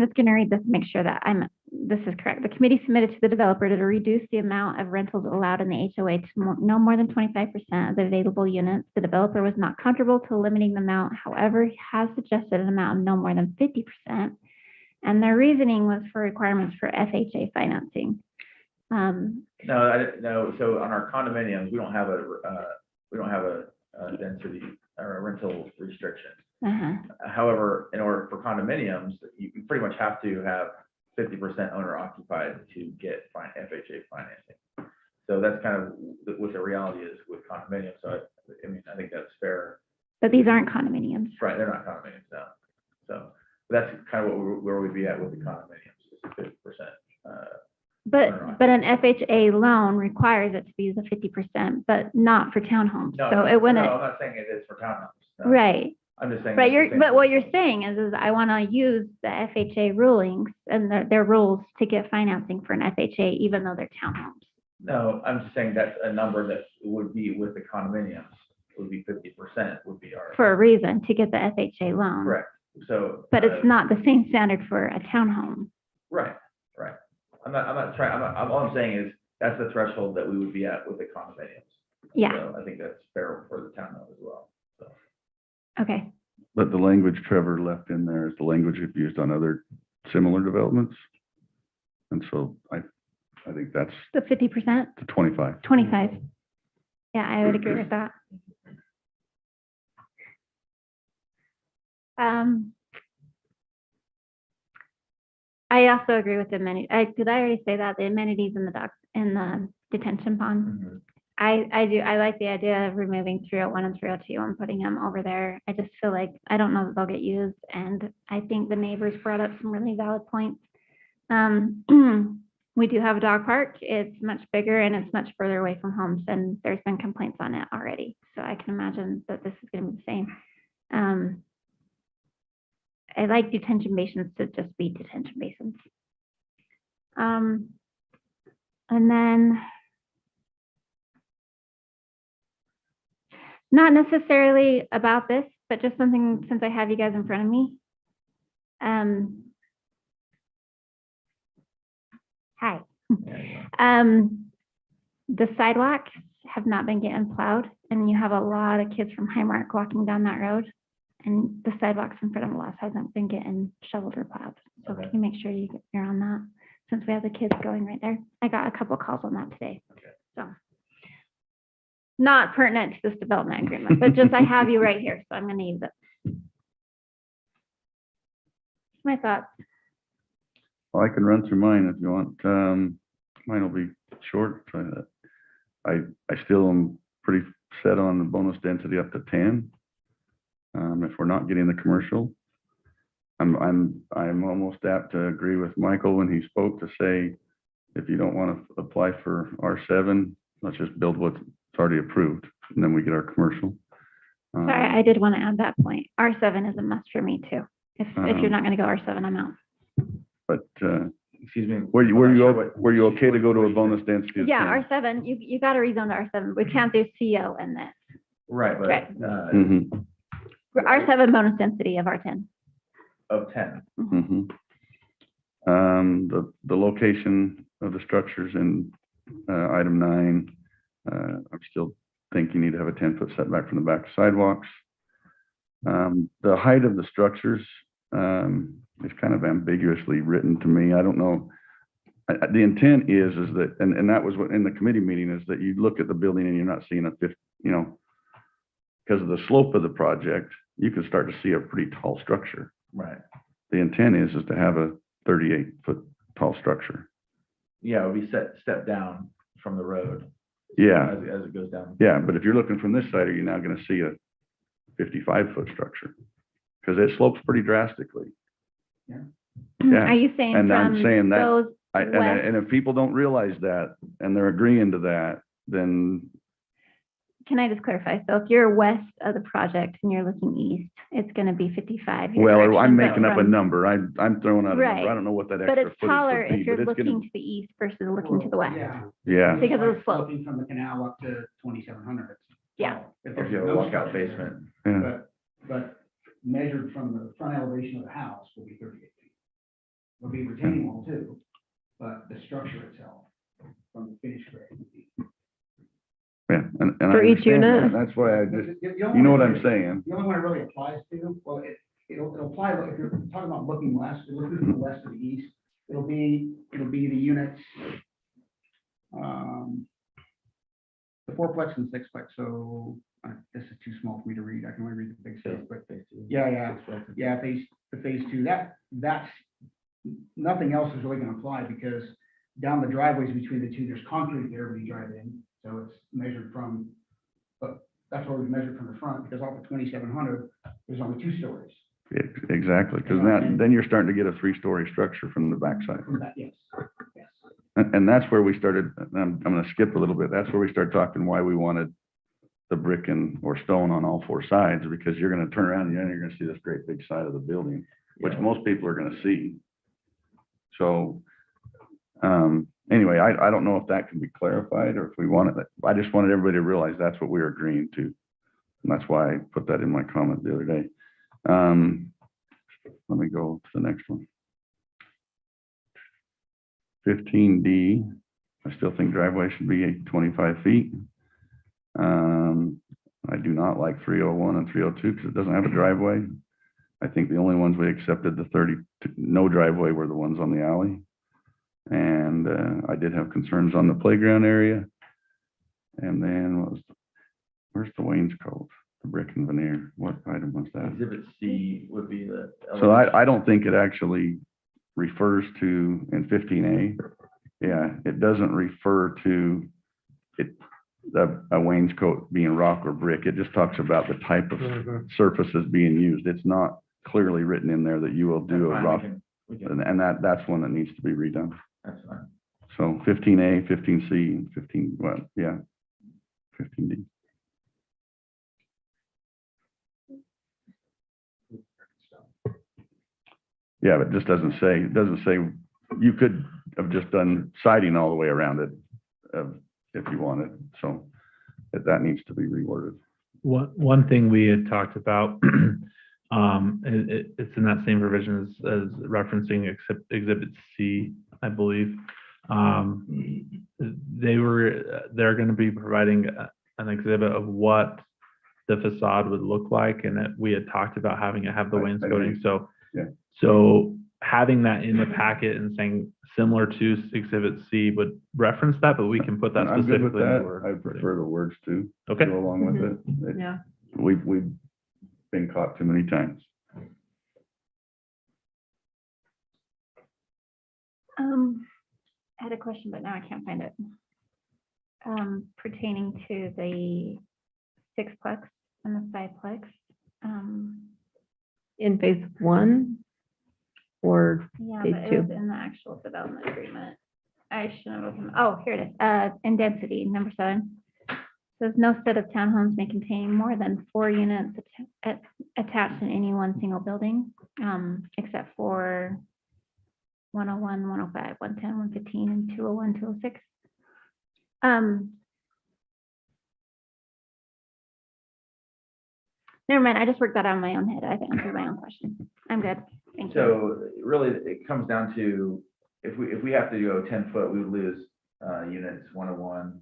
just going to read this and make sure that this is correct. The committee submitted to the developer to reduce the amount of rentals allowed in the HOA to no more than 25% of the available units. The developer was not comfortable to limiting the amount. However, he has suggested an amount of no more than 50%. And their reasoning was for requirements for FHA financing. No, so on our condominiums, we don't have a density or a rental restriction. However, in order for condominiums, you pretty much have to have 50% owner occupied to get FHA financing. So that's kind of what the reality is with condominiums. So I mean, I think that's fair. But these aren't condominiums. Right, they're not condominiums now. So that's kind of where we'd be at with the condominiums, is 50%. But an FHA loan requires it to be the 50%, but not for townhomes. So it wouldn't. No, I'm not saying it is for townhomes. No. Right. I'm just saying. Right, but what you're saying is I want to use the FHA rulings and their rules to get financing for an FHA, even though they're townhomes. No, I'm just saying that's a number that would be with the condominiums, would be 50% would be our. For a reason, to get the FHA loan. Correct, so. But it's not the same standard for a townhome. Right. All I'm saying is that's the threshold that we would be at with the condominiums. Yeah. So I think that's fair for the townhome as well, so. Okay. But the language Trevor left in there is the language we've used on other similar developments. And so I think that's The 50%, the 25. 25. Yeah, I would agree with that. I also agree with the amenities. Did I already say that? The amenities in the detention pond? I do. I like the idea of removing 301 and 302 and putting them over there. I just feel like, I don't know that they'll get used. And I think the neighbors brought up some really valid points. We do have a dog park. It's much bigger and it's much further away from homes, and there's been complaints on it already. So I can imagine that this is going to be the same. I like detention basins to just be detention basins. And then, not necessarily about this, but just something, since I have you guys in front of me. Hi. The sidewalks have not been getting plowed, and you have a lot of kids from Highmark walking down that road, and the sidewalks in front of us hasn't been getting shoveled or plowed. So can you make sure you're on that, since we have the kids going right there? I got a couple calls on that today. So not pertinent to this development agreement, but just I have you right here, so I'm going to use it. My thoughts. Well, I can run through mine if you want. Mine will be short. I still am pretty set on the bonus density up to 10. If we're not getting the commercial, I'm almost apt to agree with Michael when he spoke to say, if you don't want to apply for R7, let's just build what's already approved, and then we get our commercial. Sorry, I did want to add that point. R7 is a must for me too. If you're not going to go R7, I'm out. But excuse me, were you okay to go to a bonus density? Of Yeah, 10? R7, you got to rezone to R7. We can't do CO in this. right, but Right. Mhm. R7 bonus density of R10. of 10. Mhm. The location of the structures in item 9, I still think you need to have a 10-foot setback from the back sidewalks. The height of the structures is kind of ambiguously written to me. I don't know. The intent is that, and that was what in the committee meeting, is that you look at the building and you're not seeing you know, because of the slope of the project, you could start to see a pretty tall structure. Right. The intent is to have a 38-foot tall structure. Yeah, it would be step down from the road. Yeah. As it goes down. Yeah, but if you're looking from this side, are you now gonna see a 55-foot structure? Because it slopes pretty drastically. Yeah. Are you saying And I'm from saying that, those and west? if people don't realize that, and they're agreeing to that, then, Can I just clarify? So if you're west of the project and you're looking east, it's gonna be 55. your well, direction, I'm but making up a from- number. I'm throwing out a number. Right. I don't know what that But extra it's footage taller would be, if you're but it's looking gonna, to the east versus looking to the west. Yeah. yeah. Because of the Like slope. Looking from the canal up to 2,700. Yeah. If If there's you have a no walkout structure there, basement. Yeah. But measured from the front elevation of the house will be 38 feet. There'll be retaining wall too, but the structure itself from the finished grade would be. Yeah, and I For each understand that. unit? That's why I just, The only you know one what it I'm saying? The only one it really applies to, well, it'll apply, if you're talking about looking west, you're looking from the west to the east, it'll be the units. The fourplex and sixplex, so, this is too small for me to read, I can only read the big stuff, but, yeah, the phase two, that's, nothing else is really gonna apply, because down the driveways between the two, there's concrete there when you drive in, so it's measured from, but that's where we measured from the front, because off of 2,700, there's only 2 stories. Exactly, because then you're starting to get a 3-story structure from the backside. From that, yes. And that's where we started, and I'm gonna skip a little bit, that's where we started talking why we wanted the brick and, or stone on all 4 sides, because you're gonna turn around and you're gonna see this great big side of the building, which most people are gonna see. So, anyway, I don't know if that can be clarified, or if we wanted it, I just wanted everybody to realize that's what we were agreeing to. And that's why I put that in my comment the other day. Let me go to the next one. 15D, I still think driveway should be 25 feet. I do not like 301 and 302 because it doesn't have a driveway. I think the only ones we accepted the 30, no driveway were the ones on the alley. And I did have concerns on the playground area. And then where's the wainscot, the brick and veneer? What item was that? Exhibit C would be the. So I don't think it actually refers to, in 15A, yeah, it doesn't refer to it, a wainscot being rock or brick. It just talks about the type of surfaces being used. It's not clearly written in there that you will do a That's fine, rock. we can- And that's one that needs to be redone. That's fine. So 15A, 15C, and 15, well, yeah, 15D. Yeah, but it just doesn't say, you could have just done siding all the way around it, if you wanted, so that needs to be reworded. One thing we had talked about, it's in that same provision as referencing exhibit C, I believe. They're going to be providing an exhibit of what the facade would look like, and that we had talked about having it have the wainscoting. So, yeah. So having that in the packet and saying similar to exhibit C would reference that, but we can put that I'm good with specifically. in the that. word. I prefer the words to Okay. go along with it. Yeah. We've been caught too many times. I had a question, but now I can't find it. Pertaining to the 6-plex and the 5-plex. In phase 1 or Yeah, phase but it 2? was in the actual development agreement. I shouldn't have opened, oh, here it is, in density, number 7. Says no set of townhomes may contain more than 4 units attached in any one single building, except for 101, 105, 110, 115, and 201, 206. Never mind, I just worked that out in my own head. I've answered my own question. I'm good. Thank you. So really, it comes down to, if we have to go 10 foot, we would lose units 101,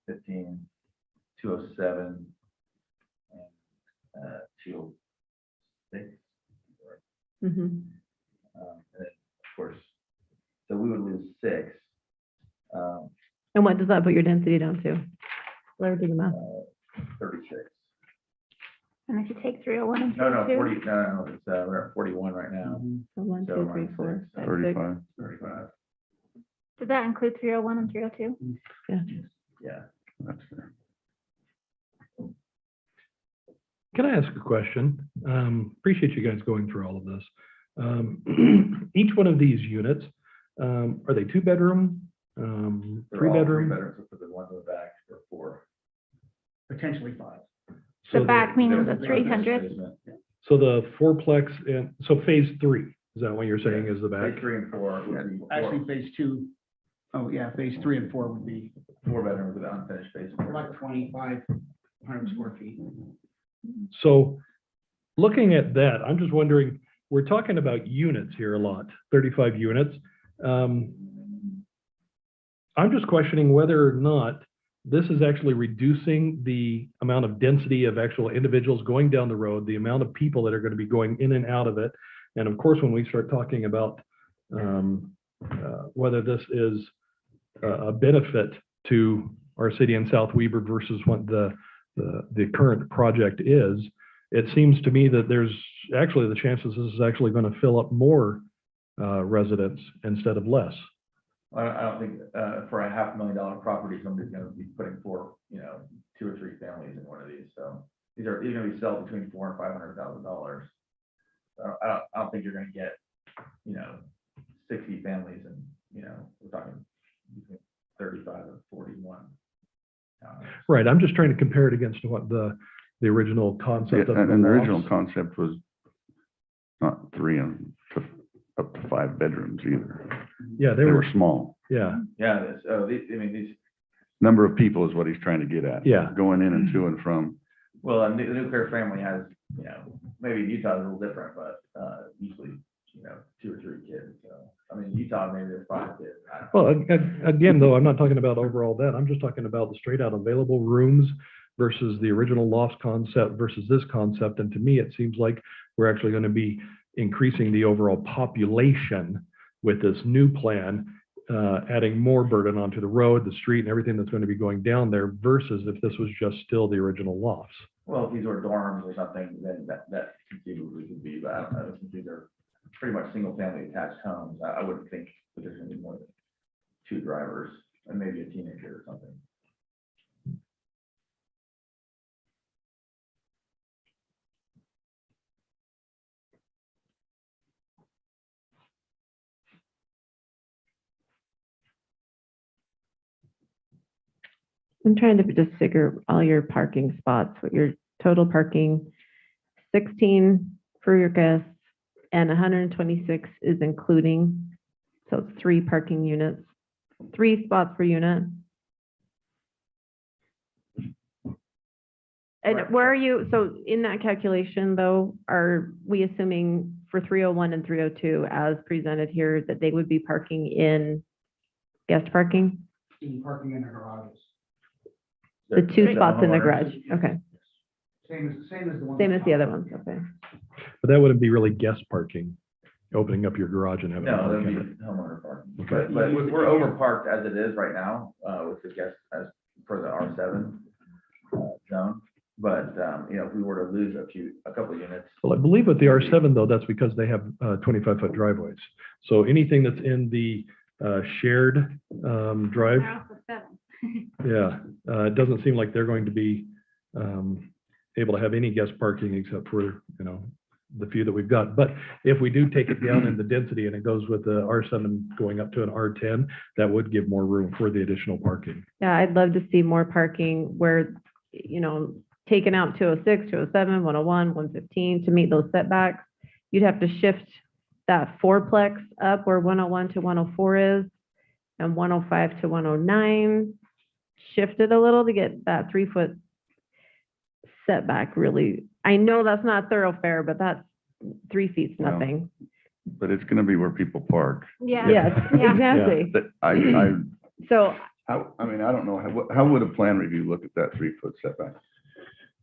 15, 207, and 206. Mm-hmm. And then, of course, so we would lose 6. And what does that put your density down to? Let her do the math. 36. And if you take 301 and No, 302. no, it's, we're at 41 right now. So 1, So 2, 3, minus 4, six, 5, 6. 35. 35, Did that include 301 and 302? yeah. That's fair. Can I ask a question? Appreciate you guys going through all of this. Each one of these units, are they 2-bedroom, They're all 3-bedroom? bedrooms, except for the ones in the back are 4. Potentially 5. The So back meaning the There's a 300? basement. So the fourplex and, so phase 3, is that what you're saying is the back? Phase 3 and 4 would be Actually, phase 2, oh yeah, phase 3 and 4 would be 4 bedrooms with unfinished basement. about 2,500 square feet. So looking at that, I'm just wondering, we're talking about units here a lot, 35 units. I'm just questioning whether or not this is actually reducing the amount of density of actual individuals going down the road, the amount of people that are going to be going in and out of it. And of course, when we start talking about whether this is a benefit to our city in South Weber versus what the current project is, it seems to me that there's actually the chances this is actually going to fill up more residents instead of less. I don't think, for a $500,000 property, somebody's gonna be putting 4, 2 or 3 families in one of these, so. These are gonna be sold between $400,000 and $500,000. I don't think you're gonna get, 60 families and, we're talking between 35 and 41. Right, I'm just trying to compare it against what the original concept of the And the original lofts. concept was not 3 and up to 5 bedrooms either. Yeah, They were small. yeah, Yeah, these, Number of people is what he's trying to get at. Yeah. Going in and to and from. well, a nuclear family has, maybe Utah's a little different, but, usually, 2 or 3 kids, so. I mean, Utah, maybe there's 5 kids. I don't know. well, again, though, I'm not talking about overall that, I'm just talking about the straight out available rooms versus the original loft concept versus this concept, and to me, it seems like we're actually going to be increasing the overall population with this new plan, adding more burden onto the road, the street, and everything that's going to be going down there versus if this was just still the original lofts. Well, if these were dorms or something, then that conceivably could be, but I don't know, since these are pretty much single-family attached homes, I wouldn't think that there's gonna be more than 2 drivers and maybe a teenager or something. I'm trying to just figure all your parking spots, what your total parking, 16 for your guests, and 126 is including, so it's 3 parking units, 3 spots per unit. And Right. where are you, so in that calculation though, are we assuming for 301 and 302 as presented here, that they would be parking in guest parking? In parking in the garages. The 2 They're spots in the homeowners. garage, okay, Same as the one. same as the other ones, okay. But that wouldn't be really guest parking, opening up your garage and having. No, park that'd in be it. homeowner parking. Okay. But we're over parked as it is right now, with the guests as for the R7 zone. But, if we were to lose a couple of units, Well, I believe with the R7 though, that's because they have 25-foot driveways. So anything that's in the shared drive, They're also 7. yeah, it doesn't seem like they're going to be able to have any guest parking except for, the few that we've got. But if we do take it down in the density and it goes with the R7 going up to an R10, that would give more room for the additional parking. Yeah, I'd love to see more parking where, taking out 206, 207, 101, 115 to meet those setbacks. You'd have to shift that fourplex up where 101 to 104 is and 105 to 109. Shift it a little to get that 3-foot setback really. I know that's not thoroughfare, but that's 3 feet's Well, nothing. But it's gonna be where people park. Yeah. Yes, Yeah. exactly. But I So don't know, how would a plan review look at that 3-foot setback?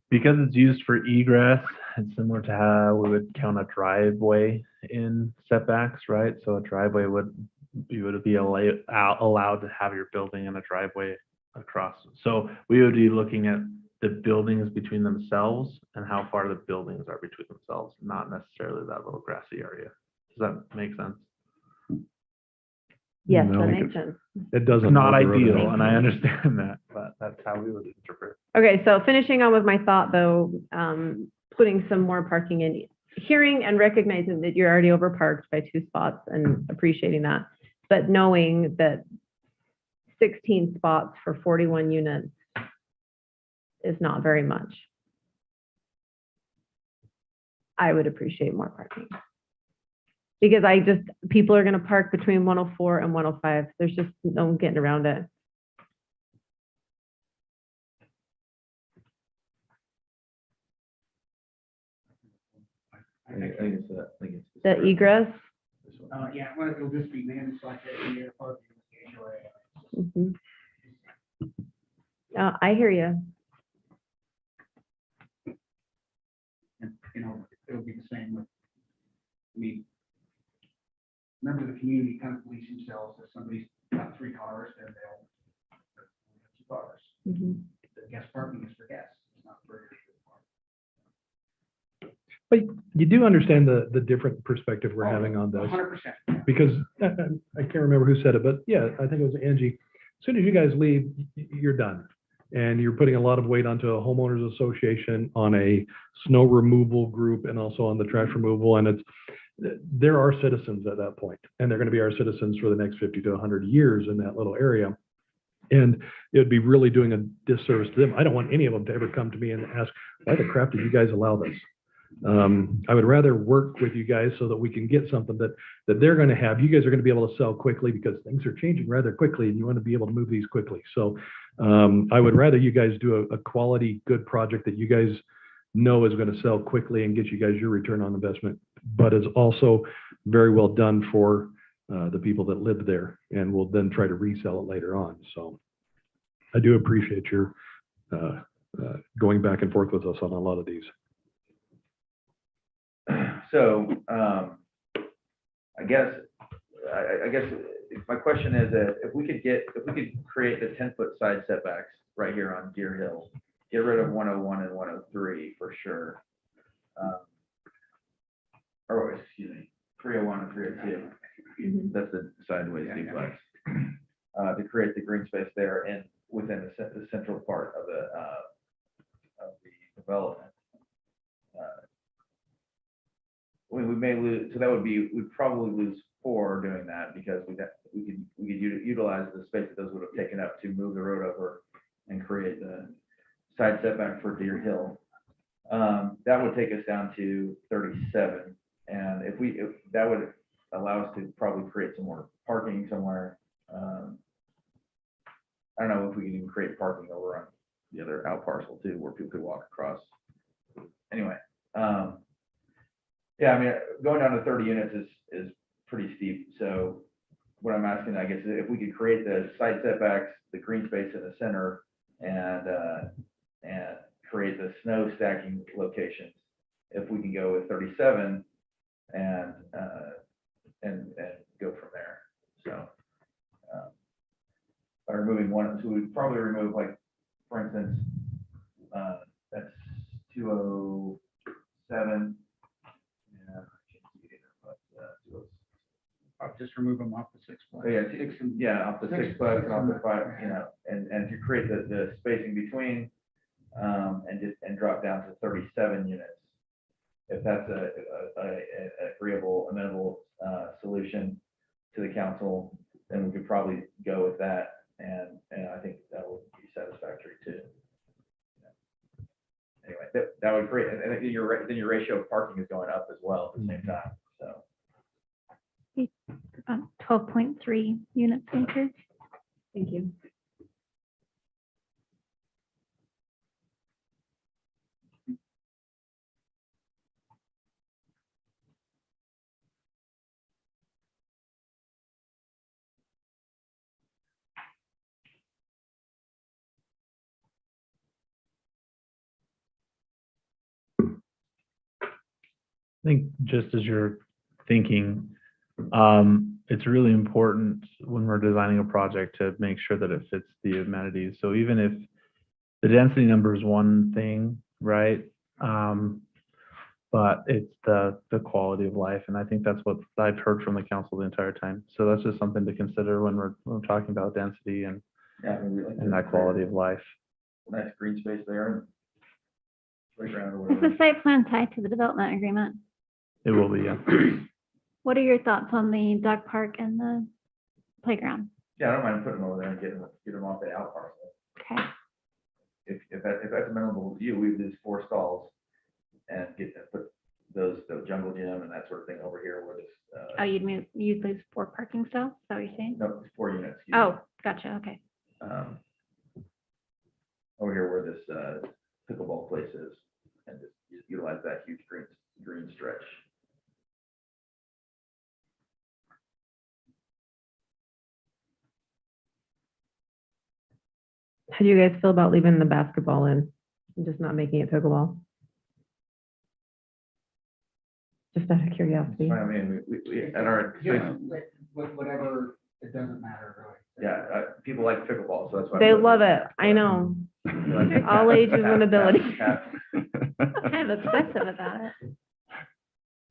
Because it's used for egress, it's similar to how we would count a driveway in setbacks, right? So a driveway would be allowed to have your building and a driveway across. So we would be looking at the buildings between themselves and how far the buildings are between themselves, not necessarily that little grassy area. Does that make sense? Yes, No, that because makes sense. It doesn't. Not alter other- ideal, and I understand that, but that's how we would interpret. Okay, so finishing on with my thought though, putting some more parking in, hearing and recognizing that you're already overparked by 2 spots and appreciating that, but knowing that 16 spots for 41 units is not very much. I would appreciate more parking. Because people are gonna park between 104 and 105. There's just no getting around it. I think it's, I think it's. The egress. Yeah, well, it'll just be managed like a parking area. Mhm. I hear you. And, you know, it'll be the same with, I mean, remember the community kind of police themselves, if somebody's got 3 cars, then they'll have 2 cars. Mhm. The guest parking is for guests, it's not for. But you do understand the different perspective we're having on this. 100%. Because I can't remember who said it, but yeah, I think it was Angie. As soon as you guys leave, you're done. And you're putting a lot of weight onto a homeowners association, on a snow removal group, and also on the trash removal. And there are citizens at that point, and they're going to be our citizens for the next 50 to 100 years in that little area. And it would be really doing a disservice to them. I don't want any of them to ever come to me and ask, why the crap did you guys allow this? I would rather work with you guys so that we can get something that they're going to have. You guys are going to be able to sell quickly, because things are changing rather quickly and you want to be able to move these quickly. So I would rather you guys do a quality, good project that you guys know is going to sell quickly and get you guys your return on investment, but is also very well done for the people that live there, and will then try to resell it later on. So I do appreciate your going back and forth with us on a lot of these. So, I guess my question is that if we could create the 10-foot side setbacks right here on Deer Hill, get rid of 101 and 103 for sure. Or excuse me, 301 and 302. That's the sideways duplex. To create the green space there and within the central part of the development. We may lose, so that would be, we'd probably lose 4 doing that, because we could utilize the space that those would have taken up to move the road over and create the side setback for Deer Hill. That would take us down to 37, and if that would allow us to probably create some more parking somewhere. I don't know if we can even create parking over on the other out parcel too, where people could walk across. Anyway. Yeah, I mean, going down to 30 units is pretty steep. So what I'm asking, I guess, is if we could create the side setbacks, the green space in the center, and create the snow stacking locations, if we can go with 37 and go from there. So by removing one, so we'd probably remove, like, for instance, that's 207. I'll just remove them off the 6-plex. Off the 6-plex and off the 5, you know, and to create the spacing between, and drop down to 37 units. If that's a agreeable, amenable solution to the council, then we could probably go with that, and I think that would be satisfactory too. Anyway, that would create, and then your ratio of parking is going up as well at the same time. So 12.3 units per acre. Thank you. I think just as you're thinking, it's really important when we're designing a project to make sure that it fits the amenities. So even if the density number is one thing, right? But it's the quality of life. And I think that's what I've heard from the council the entire time. So that's just something to consider when we're talking about density and Yeah, I mean, we like and that quality of life. nice green space there. Playground or Is the whatever. site plan tied to the development agreement? It will be, yeah. What are your thoughts on the dog park and the playground? Yeah, I don't mind putting them over there and get them off the out parcel. Okay, If that's amenable to you, we would do 4 stalls and put the jungle gym and that sort of thing over here where this, oh, you'd lose 4 parking stalls, is that what you're saying? no, it's 4 units. excuse me. Oh, gotcha, okay. Over here where this pickleball place is, and just utilize that huge green stretch. How do you guys feel about leaving the basketball in and just not making it pickleball? Just out of curiosity. I mean, we at our, Whatever, it doesn't matter really. yeah, people like pickleball, so that's why. They love it. I know. All ages and abilities. Kind of obsessive about it.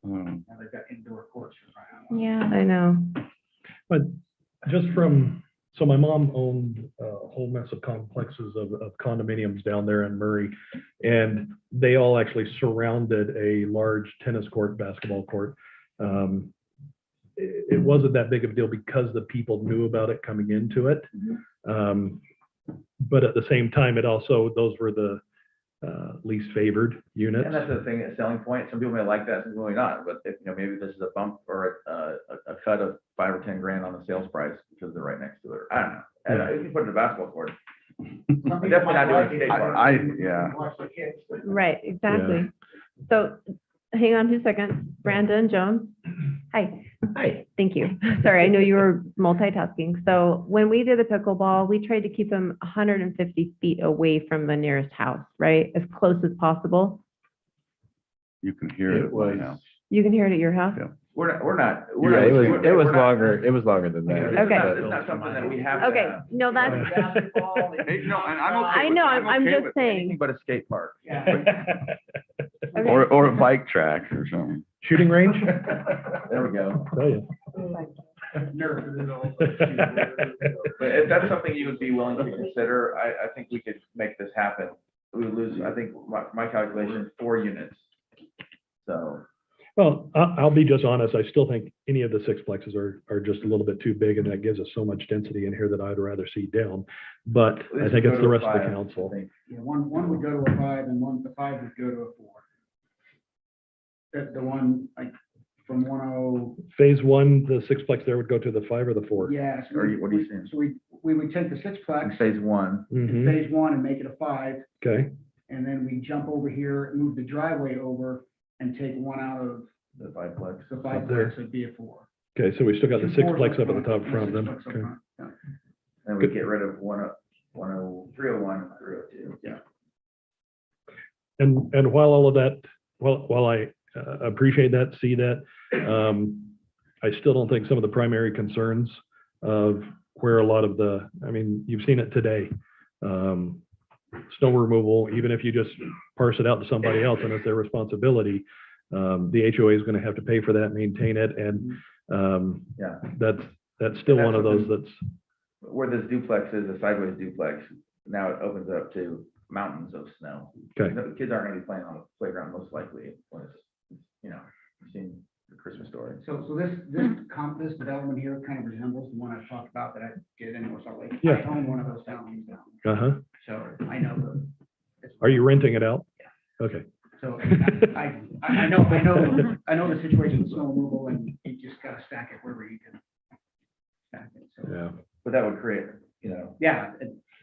Now they've got indoor courts for crying out loud. Yeah. I know. But just from, so my mom owned a whole mess of complexes of condominiums down there in Murray. And they all actually surrounded a large tennis court, basketball court. It wasn't that big of a deal because the people knew about it coming into it. But at the same time, it also, those were the least favored units. And that's the thing, a selling point. Some people may like that, some people may not, but if, maybe this is a bump or a cut of 5 or 10 grand on the sales price because they're right next to it. I don't know. And you can put it in a basketball court. Some people Definitely not might doing like it, skate park. Yeah. watch the kids, but Right, exactly. So hang on 2 seconds. Brandon Jones. Hi. Hi. Thank you. Sorry, I know you were multitasking. So when we did the pickleball, we tried to keep them 150 feet away from the nearest house, right? As close as possible. You can hear it at my house. You can hear it at your house? Yeah. We're not, Yeah, it was longer, it was longer than that. Okay. It's not something that we have. to Okay, have. no, that's, Hey, no, and I'm okay I with- know, I'm I'm okay just with saying. anything but a skate park. okay. Or a bike track or something. Shooting range? There we go. Tell you. But if that's something you would be willing to consider, I think we could make this happen. We would lose, I think, my calculation, 4 units. So, Well, I'll be just honest. I still think any of the sixplexes are just a little bit too big, and that gives us so much density in here that I'd rather see down. But I think it's the rest of the council. Yeah, one would go to a 5 and the 5 would go to a 4. The one, like, from 10, Phase 1, the sixplex there would go to the 5 or the 4? yeah. so Or what are you saying? So we would take the in sixplex, phase 1, Mhm. phase 1 and make it a 5, Okay, and then we jump over here, move the driveway over and take one out of the 5-plex. the Up there. 5plex, it'd be a 4. okay, so we still got the 2 4s sixplex up at the top and front then. 6plex up Okay. front, yeah. And we get rid of 301, 302. Yeah. And while all of that, while I appreciate that, see that, I still don't think some of the primary concerns of where a lot of the, I mean, you've seen it today. Snow removal, even if you just parse it out to somebody else and it's their responsibility, the HOA is going to have to pay for that, maintain it, and Yeah. that's still one of those that's, Where this duplex is, a sideways duplex, now it opens up to mountains of snow. okay. The kids aren't gonna be playing on the playground most likely when it's, you've seen the Christmas Story. So this development here kind of resembles the one I've talked about that I did in North Salt Lake. Yeah. I own one of those townhomes down, Uh-huh. so I know Are you renting it out? Okay. so I know the situation with snow removal, and you just gotta stack it wherever you can stack it, so. Yeah. But that would create, Yeah,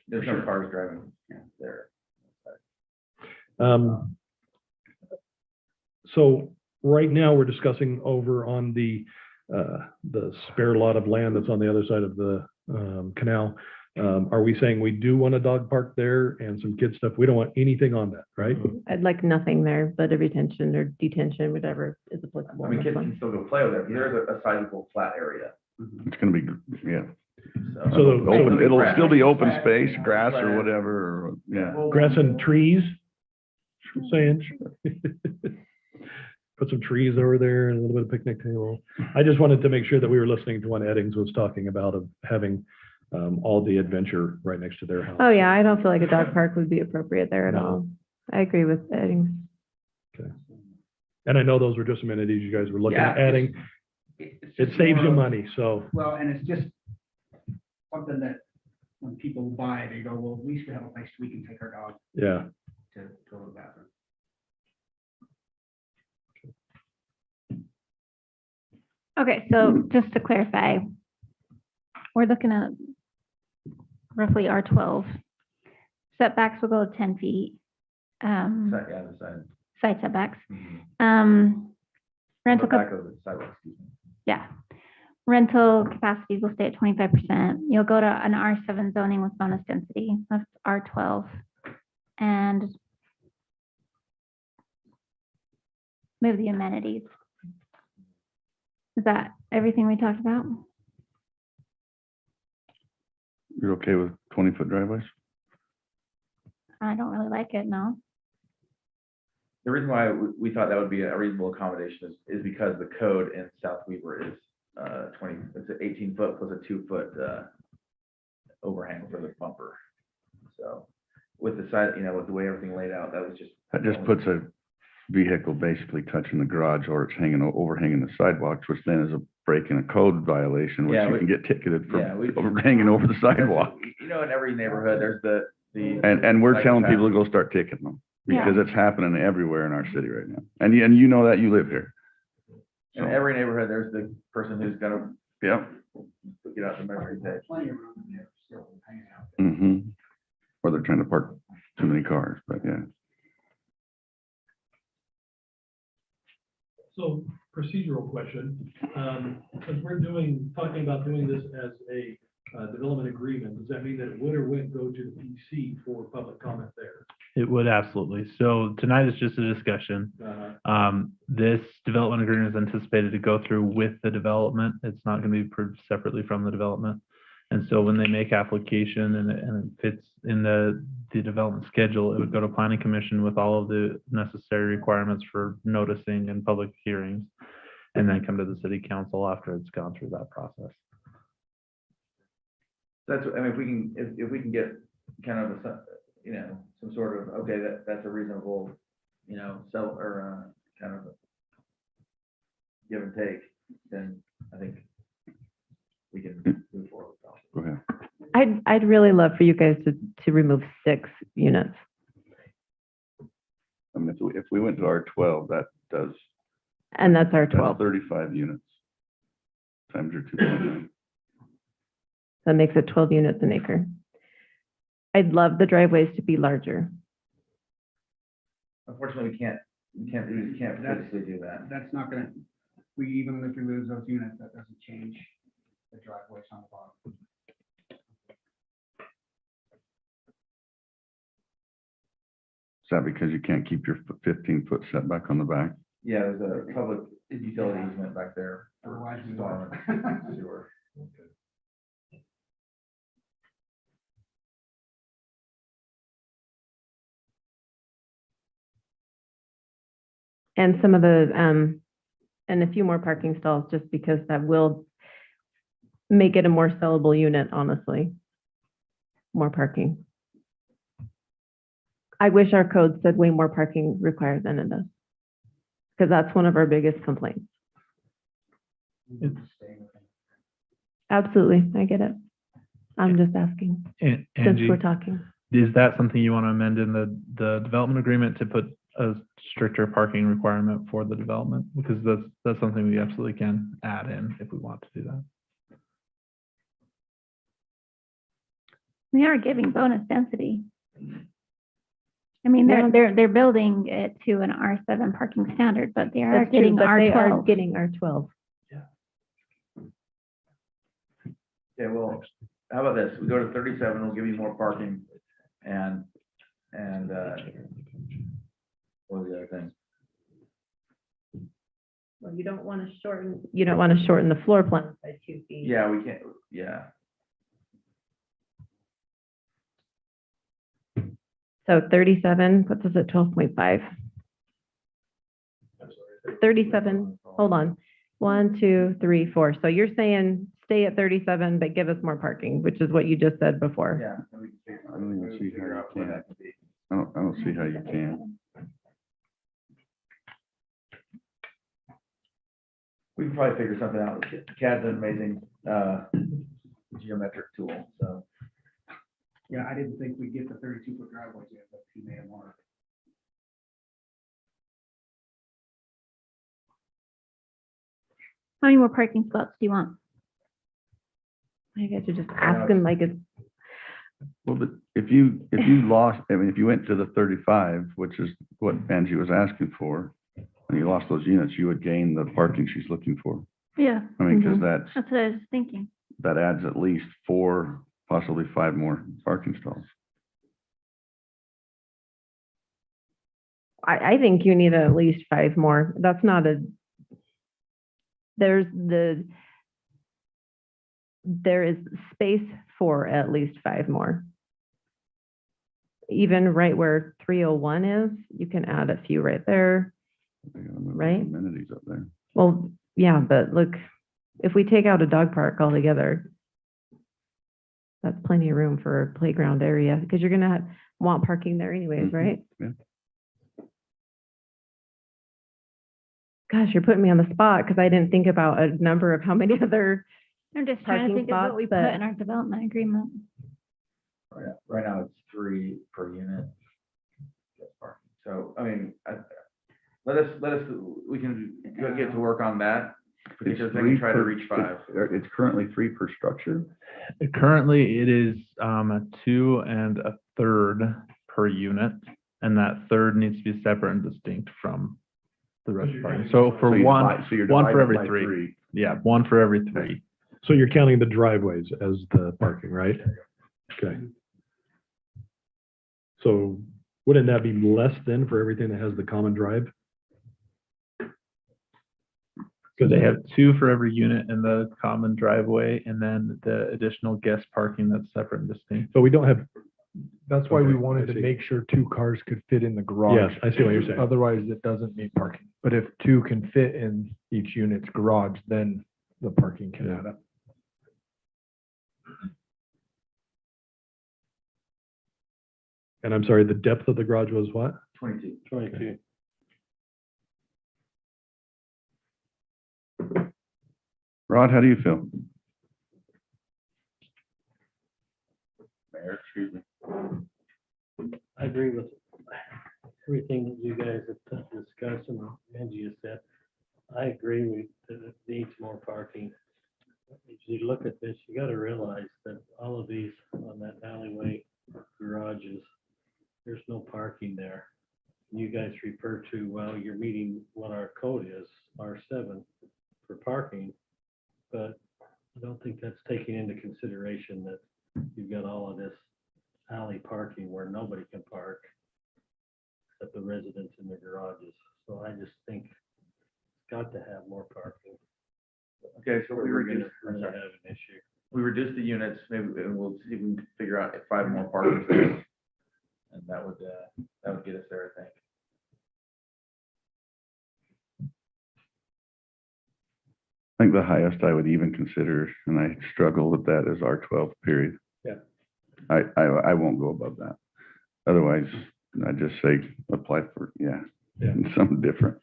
there's no cars driving there. So right now, we're discussing over on the spare lot of land that's on the other side of the canal. Are we saying we do want a dog park there and some kid stuff? We don't want anything on that, right? I'd like nothing there, but a retention or detention, whatever is applicable. I mean, That's kids fine. can still go play over there, because there's a sizable flat area. It's gonna be, yeah. It'll still be open space, grass or whatever, or, yeah. Grass and trees, saying. Put some trees over there and a little bit of picnic table. I just wanted to make sure that we were listening to what Eddings was talking about of having all the adventure right next to their house. Oh, yeah, I don't feel like a dog park would be appropriate there at all. I agree with Eddings. And I know those were just amenities you guys were looking at Yeah, adding. It's It just saves more you of- money, so. Well, and it's just something that when people buy, they go, well, at least we have a place we can take our dog Yeah, to go to the bathroom. Okay, so just to clarify, we're looking at roughly R12. Setbacks will go to 10 feet. Yeah, the side. Side setbacks. Mhm. Rental, Back of the sidewalk, excuse me. yeah. Rental capacities will stay at 25%. You'll go to an R7 zoning with bonus density. That's R12. And move the amenities. Is that everything we talked about? You're okay with 20-foot driveways? I don't really like it, no. The reason why we thought that would be a reasonable accommodation is because the code in South Weaver is 20, it's an 18-foot plus a 2-foot overhang for the bumper. So with the side, with the way everything laid out, that was just. That just puts a vehicle basically touching the garage or it's overhanging the sidewalks, which then is a break in a code violation, which Yeah, you we- can get ticketed for Yeah, we- overhanging over the sidewalk. In every neighborhood, there's the. And we're like telling that. people to go start ticketing them Yeah. because it's happening everywhere in our city right now. And you know that, you live here. In every neighborhood, there's the person who's gonna Yep. get out the memory page. Plenty of room in there still hanging out there. Mm-hmm. Or they're trying to park too many cars, but yeah. So procedural question, because we're talking about doing this as a development agreement, does that mean that it would or wouldn't go to the PC for public comment there? It would absolutely. So tonight is just a discussion. This development agreement is anticipated to go through with the development. It's not going to be approved separately from the development. And so when they make application and it fits in the development schedule, it would go to planning commission with all of the necessary requirements for noticing and public hearings, and then come to the city council after it's gone through that process. That's, if we can get kind of some sort of, okay, that's a reasonable, sell or kind of give and take, then I think we can move forward. Go ahead. I'd really love for you guys to remove 6 units. I mean, if we went to R12, that does. And that's our That's 12. 35 units. Times your 2.9. That makes it 12 units an acre. I'd love the driveways to be larger. Unfortunately, we can't physically do that. That's not gonna, even if we lose those units, that doesn't change the driveways on the bottom. Is that because you can't keep your 15-foot setback on the back? Yeah, there's a public utility easement back there. for Otherwise, we storm would. and sewer. And some of the, and a few more parking stalls, just because that will make it a more sellable unit, honestly. More parking. I wish our code said way more parking required than it does. Because that's one of our biggest complaints. Absolutely, I get it. I'm just asking, since Angie, we're talking. is that something you want to amend in the development agreement to put a stricter parking requirement for the development? Because that's something we absolutely can add in if we want to do that. We are giving bonus density. I mean, Yeah. they're building it to an R7 parking standard, but they are That's true, getting but they are R12. getting R12. Okay, well, how about this? We go to 37, we'll give you more parking and what was the other thing? Well, you don't want to shorten the floor plan by 2 feet. Yeah, we can't, yeah. So 37, puts us at 12.5. 37, hold on. 1, 2, 3, 4. So you're saying stay at 37, but give us more parking, which is what you just said before. Yeah. and we can figure- I don't even see how figure you out what can. that could be. I don't see how you can. We can probably figure something out. CAD's an amazing, geometric tool, so. Yeah, I didn't think we'd get the 32-foot driveways yet, but he may have more. How many more parking spots do you want? I guess you're just asking like it's, Well, but if you lost, I mean, if you went to the 35, which is what Angie was asking for, and you lost those units, you would gain the parking she's looking for. Yeah. I mean, because Mhm. That's what I was thinking. that adds at least 4, possibly 5 more parking stalls. I think you need at least 5 more. That's not there is space for at least 5 more. Even right where 301 is, you can add a few right there. They gotta move those Right. Amenities up there. Well, yeah, but look, if we take out a dog park altogether, that's plenty of room for a playground area, because you're gonna want parking there anyways, Mhm. right? Yeah. Gosh, you're putting me on the spot, because I didn't think about a number of how many other, I'm just trying to Parking think of what spots, we put but- in our development agreement. Right now, it's 3 per unit. So, I mean, let us, we can get to work on that. Because they can try to reach 5. It's currently 3 per structure. Currently, it is 2 1/3 per unit, and that third needs to be separate and distinct from the rest of the parking. So for you one, divide- so you're one for dividing every by 3. Yeah, 1 for every 3. So you're counting the driveways as the parking, right? Okay. So wouldn't that be less than for everything that has the common drive? So they have 2 for every unit in the common driveway, and then the additional guest parking that's separate and distinct. But we don't have, That's why we Okay, wanted I to see. make sure 2 cars could fit in the garage. yes, I see what you're saying. Otherwise, it doesn't need parking. But if 2 can fit in each unit's garage, then the parking can Yeah. add up. And I'm sorry, the depth of the garage was what? 22. 22. Rod, how do you feel? Mayor, excuse me. I agree with everything that you guys have discussed and Angie has said. I agree that it needs more parking. If you look at this, you gotta realize that all of these on that alleyway garages, there's no parking there. You guys refer to, well, you're meeting what our code is, R7 for parking. But I don't think that's taking into consideration that you've got all of this alley parking where nobody can park except the residents in their garages. So I just think it's got to have more parking. Okay, so we We're gonna reduced, really have an issue. we reduced the units, maybe, and we'll see if we can figure out 5 more parking spaces. And that would get us there, I think. I think the highest I would even consider, and I struggle with that, is R12 period. Yeah. I won't go above that. Otherwise, I just say apply for, Yeah. something different.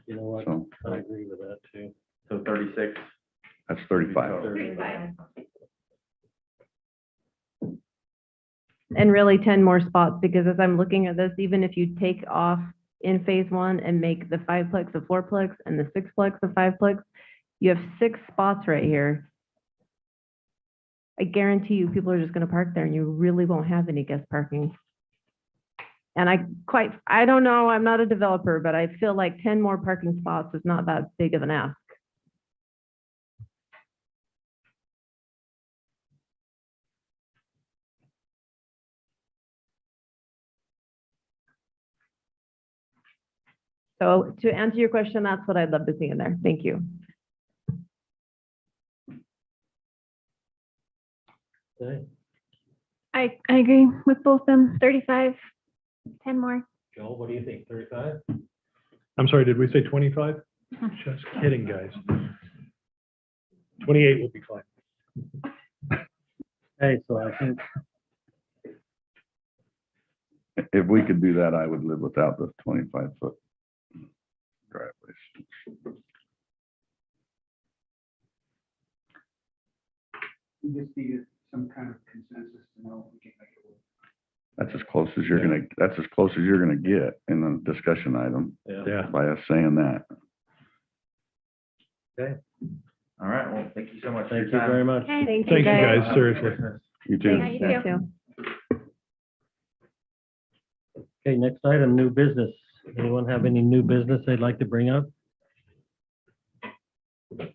You know what? So I agree with that too. So 36. that's 35. 35. and really 10 more spots, because as I'm looking at this, even if you take off in phase 1 and make the 5-plex a 4-plex and the 6-plex a 5-plex, you have 6 spots right here. I guarantee you, people are just gonna park there and you really won't have any guest parking. And I don't know, I'm not a developer, but I feel like 10 more parking spots is not that big of an ask. So to answer your question, that's what I'd love to see in there. Thank you. Okay, I agree with both them, 35, 10 more. Joel, what do you think, 35? I'm sorry, did we say 25? Just kidding, guys. 28 will be fine. Okay, so I think, If we could do that, I would live without the 25-foot driveways. We just needed some kind of consensus to know if we can make it work. That's as close as you're gonna, that's as close as you're gonna get in a discussion item Yeah. by us saying that. All right, well, thank you so much for thank your you very time. much. Thank Thank you, guys, seriously. You too. Yeah, you too. You too. Okay, next item, new business. Anyone have any new business they'd like to bring up? If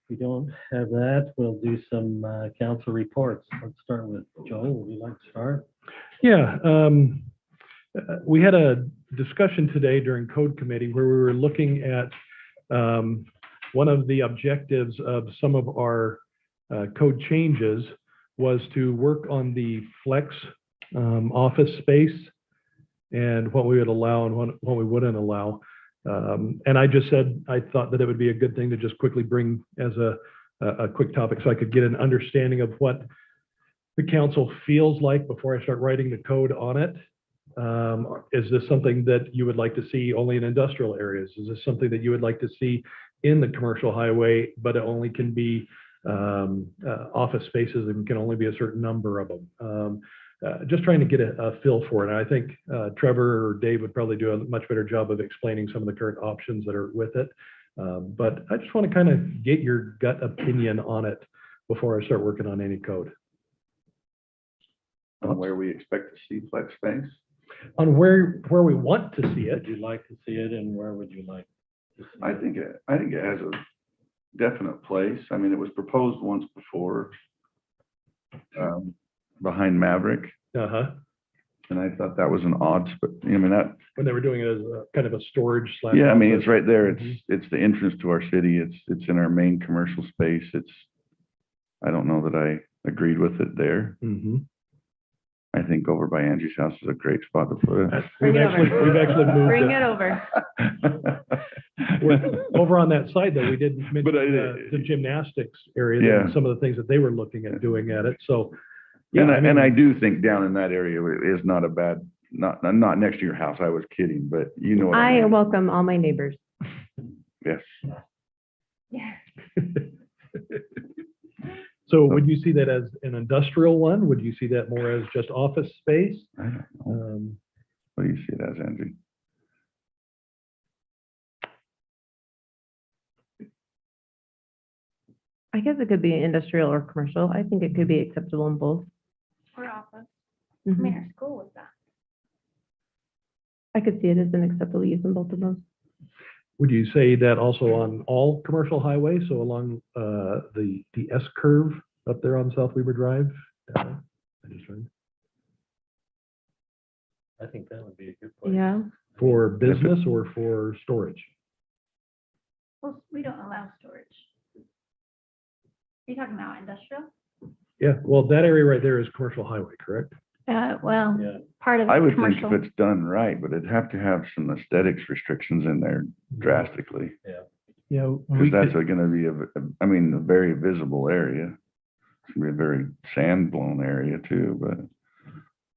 we don't have that, we'll do some council reports. Let's start with Joel. Would you like to start? Yeah, we had a discussion today during code committee where we were looking at one of the objectives of some of our code changes was to work on the flex office space and what we would allow and what we wouldn't allow. And I just said, I thought that it would be a good thing to just quickly bring as a quick topic so I could get an understanding of what the council feels like before I start writing the code on it. Is this something that you would like to see only in industrial areas? Is this something that you would like to see in the commercial highway, but it only can be office spaces and can only be a certain number of them? Just trying to get a feel for it. And I think Trevor or Dave would probably do a much better job of explaining some of the current options that are with it. But I just want to kind of get your gut opinion on it before I start working on any code. On where we expect to see flex space? On where we want to see it. Would you like to see it and where would you like to see it? I think it has a definite place. I mean, it was proposed once before behind Maverick, Uh-huh. and I thought that was an odd, but I mean, that, When they were doing it as a kind of a storage slash. yeah, I mean, office. it's right there. Mhm. It's the entrance to our city. It's in our main commercial space. I don't know that I agreed with it there. Mhm. I think over by Angie's house is a great spot to put it. Bring We've it actually, over. we've actually moved. Bring it. it over. We're- Over on that side, though, we did mention But the gymnastics area, Yeah. and some of the things that they were looking at doing at it, so. And yeah, I mean, do think down in that area is not a bad, not next to your house. I was kidding, but you know what I I mean. welcome all my neighbors. Yes. Yeah. So would you see that as an industrial one? Would you see that more as just office space? I don't know. What do you see it as, Angie? I guess it could be industrial or commercial. I think it could be acceptable in both. Or office. I Mhm. mean, our school was that. I could see it as an acceptable use in both of those. Would you say that also on all commercial highways, so along the S curve up there on South Weaver Drive? I just tried- I think that would be a good place. Yeah. For business or for storage? Well, we don't allow storage. Are you talking about industrial? Yeah, well, that area right there is commercial highway, correct? Well, Yeah. part of I it's would think commercial. if it's done right, but it'd have to have some aesthetics restrictions in there drastically. Yeah, Because that's gonna be I mean, a very visible area. It's gonna be a very sand blown area too, but.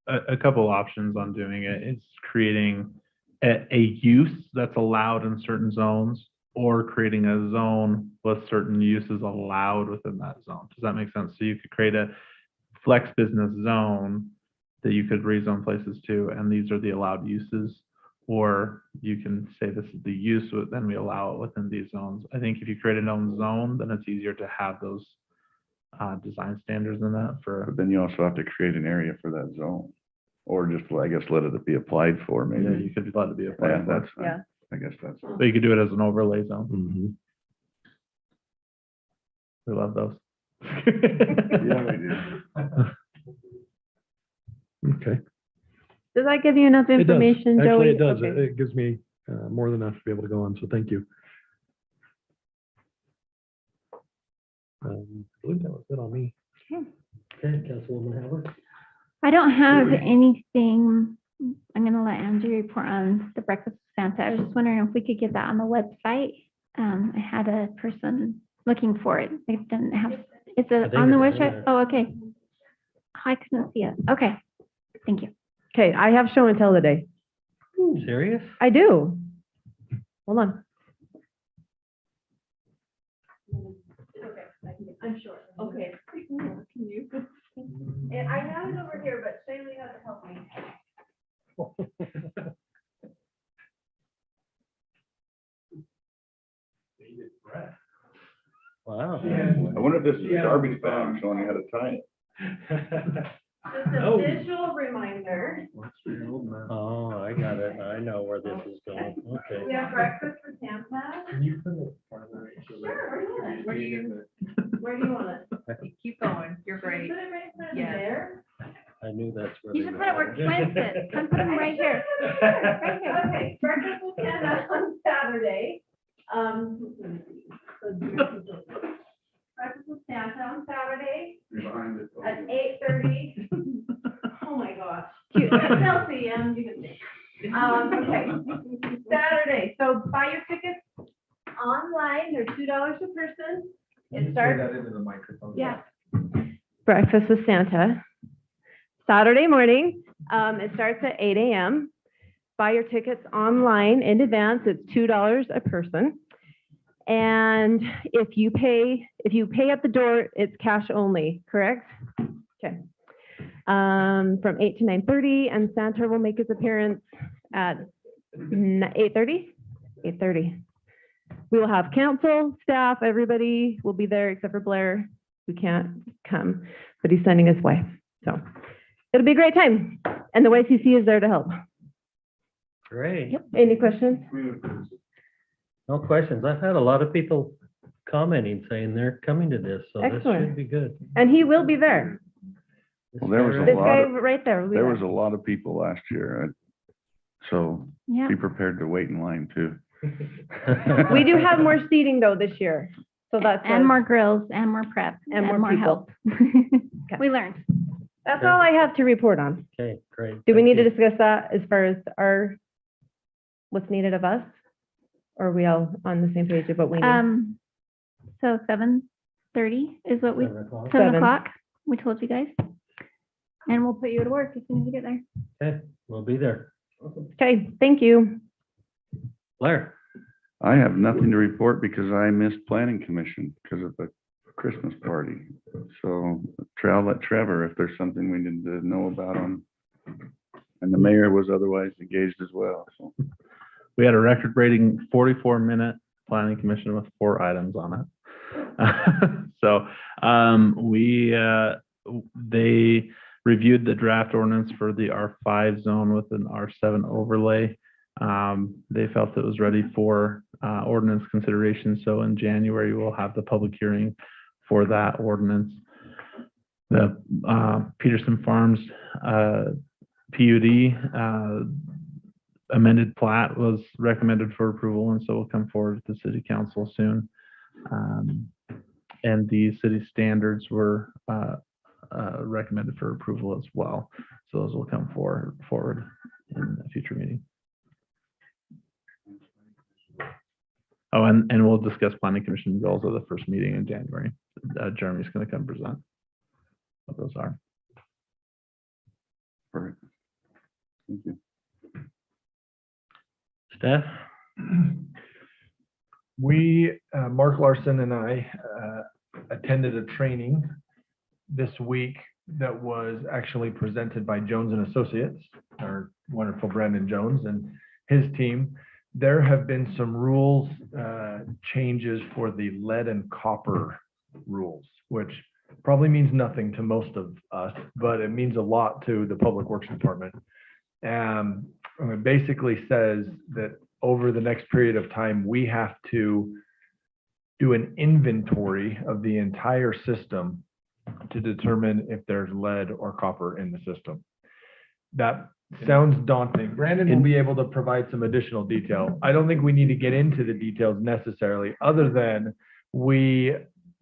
A couple options on doing it. It's creating a use that's allowed in certain zones or creating a zone with certain uses allowed within that zone. Does that make sense? So you could create a flex business zone that you could rezone places to, and these are the allowed uses. Or you can say this is the use, then we allow it within these zones. I think if you create an own zone, then it's easier to have those design standards in that for. But then you also have to create an area for that zone. Or just, I guess, let it be applied for Yeah, maybe. you could let it be Yeah, applied for. that's, Yeah. I guess that's. But you could do it as an overlay zone. Mhm. We love those. Yeah, we do. Okay. Does that give you enough It does. information, Joey? Actually, it does. Okay. It gives me more than enough to be able to go on, so thank you. I believe that was it on me. Okay, Councilwoman Howard? I don't have anything. I'm gonna let Andrew report on the breakfast with Santa. I was just wondering if we could get that on the website. I had a person looking for it. They didn't have, is I it think on the it's in website? there. Oh, okay. I couldn't see it. Okay, thank you. Okay, I have show and tell today. Serious? I do. Hold on. I'm sure. Okay. Can you? And I have it over here, but Shaylee has to help me. Wow. I wonder if this is a garbage bag showing you how to tie it. Just a visual reminder. Oh, I got it. I know where this is going. Okay. We have breakfast for Santa. Can you put it farther? Sure, where do you want it? Where do you want it? Keep going, you're great. Put it right in front of Yes. there. I knew that's where. You they should were put it where going. Quinn sits. Come put him right here. Right here. Okay, breakfast with Santa on Saturday. Let me see. So, breakfast with Santa on Saturday at 8:30. Oh my gosh. Cute. Chelsea, and you can see. Okay. Saturday, so buy your tickets online. They're $2 a person. It starts. into the microphone. Yeah. Breakfast with Santa. Saturday morning, it starts at 8 a.m. Buy your tickets online in advance. It's $2 a person. And if you pay at the door, it's cash only, correct? Okay. From 8 to 9:30, and Santa will make his appearance at 8:30? 8:30. We will have council, staff, everybody will be there except for Blair, who can't come, but he's sending his wife. So it'll be a great time. And the YCC is there to help. Great. Yep. Any questions? No questions. I've had a lot of people commenting, saying they're coming to this, so this Excellent. should be good. And he will be there. Well, there was a This lot guy of, right there will be there there. was a lot of people last year. So Yeah. be prepared to wait in line too. We do have more seating though this year, so that's. And good. more grills and more prep And more more people. help. We learned. That's all I have to report on. Okay, great. Do we Thank need to you. discuss that as far as what's needed of us? Or are we all on the same page of what we need? So 7:30 is what we, 7 o'clock. 7 7. o'clock, we told you guys. And we'll put you to work as soon as you get there. Okay, we'll be there. Okay, thank you. Blair? I have nothing to report because I missed planning commission because of the Christmas party. So I'll let Trevor if there's something we need to know about him. And the mayor was otherwise engaged as well, so. We had a record-breaking 44-minute planning commission with 4 items on it. So they reviewed the draft ordinance for the R5 zone with an R7 overlay. They felt it was ready for ordinance consideration. So in January, we'll have the public hearing for that ordinance. The Peterson Farms PUD amended plat was recommended for approval, and so will come forward to city council soon. And the city standards were recommended for approval as well. So those will come forward in a future meeting. Oh, and we'll discuss planning commission goals at the first meeting in January. Jeremy's going to come present what those are. Perfect. Thank you. Steph? We, Mark Larson and I, attended a training this week that was actually presented by Jones and Associates, our wonderful Brandon Jones and his team. There have been some rules changes for the lead and copper rules, which probably means nothing to most of us, but it means a lot to the Public Works Department. It basically says that over the next period of time, we have to do an inventory of the entire system to determine if there's lead or copper in the system. That sounds daunting. Brandon will be able to provide some additional detail. I don't think we need to get into the details necessarily, other than we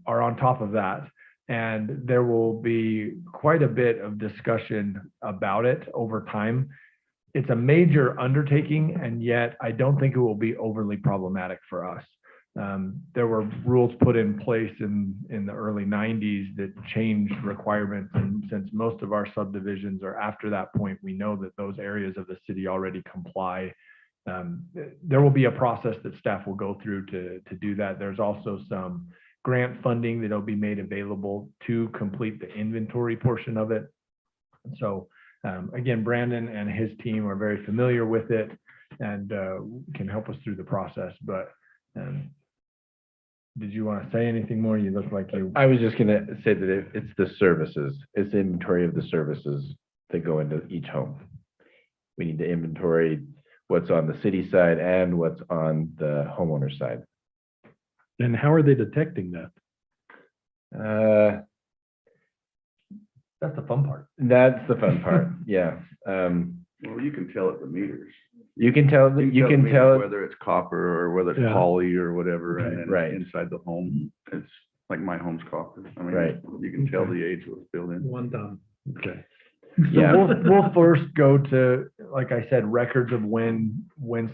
are on top of that. And there will be quite a bit of discussion about it over time. It's a major undertaking, and yet I don't think it will be overly problematic for us. There were rules put in place in the early 90s that changed requirements, and since most of our subdivisions are after that point, we know that those areas of the city already comply. There will be a process that staff will go through to do that. There's also some grant funding that'll be made available to complete the inventory portion of it. So again, Brandon and his team are very familiar with it and can help us through the process. But did you want to say anything more? You look like you. I was just gonna say that it's the services, it's the inventory of the services that go into each home. We need to inventory what's on the city side and what's on the homeowner side. And how are they detecting that? That's the fun part. That's the fun part, yeah. Well, you can tell at the meters. You can tell, you can tell, Whether it's copper or whether it's Yeah. poly or whatever, and then Right. inside the home, it's like my home's copper. I mean, Right. you can tell the age it was built in. One done. Okay. yeah. So we'll first go to, like I said, records of when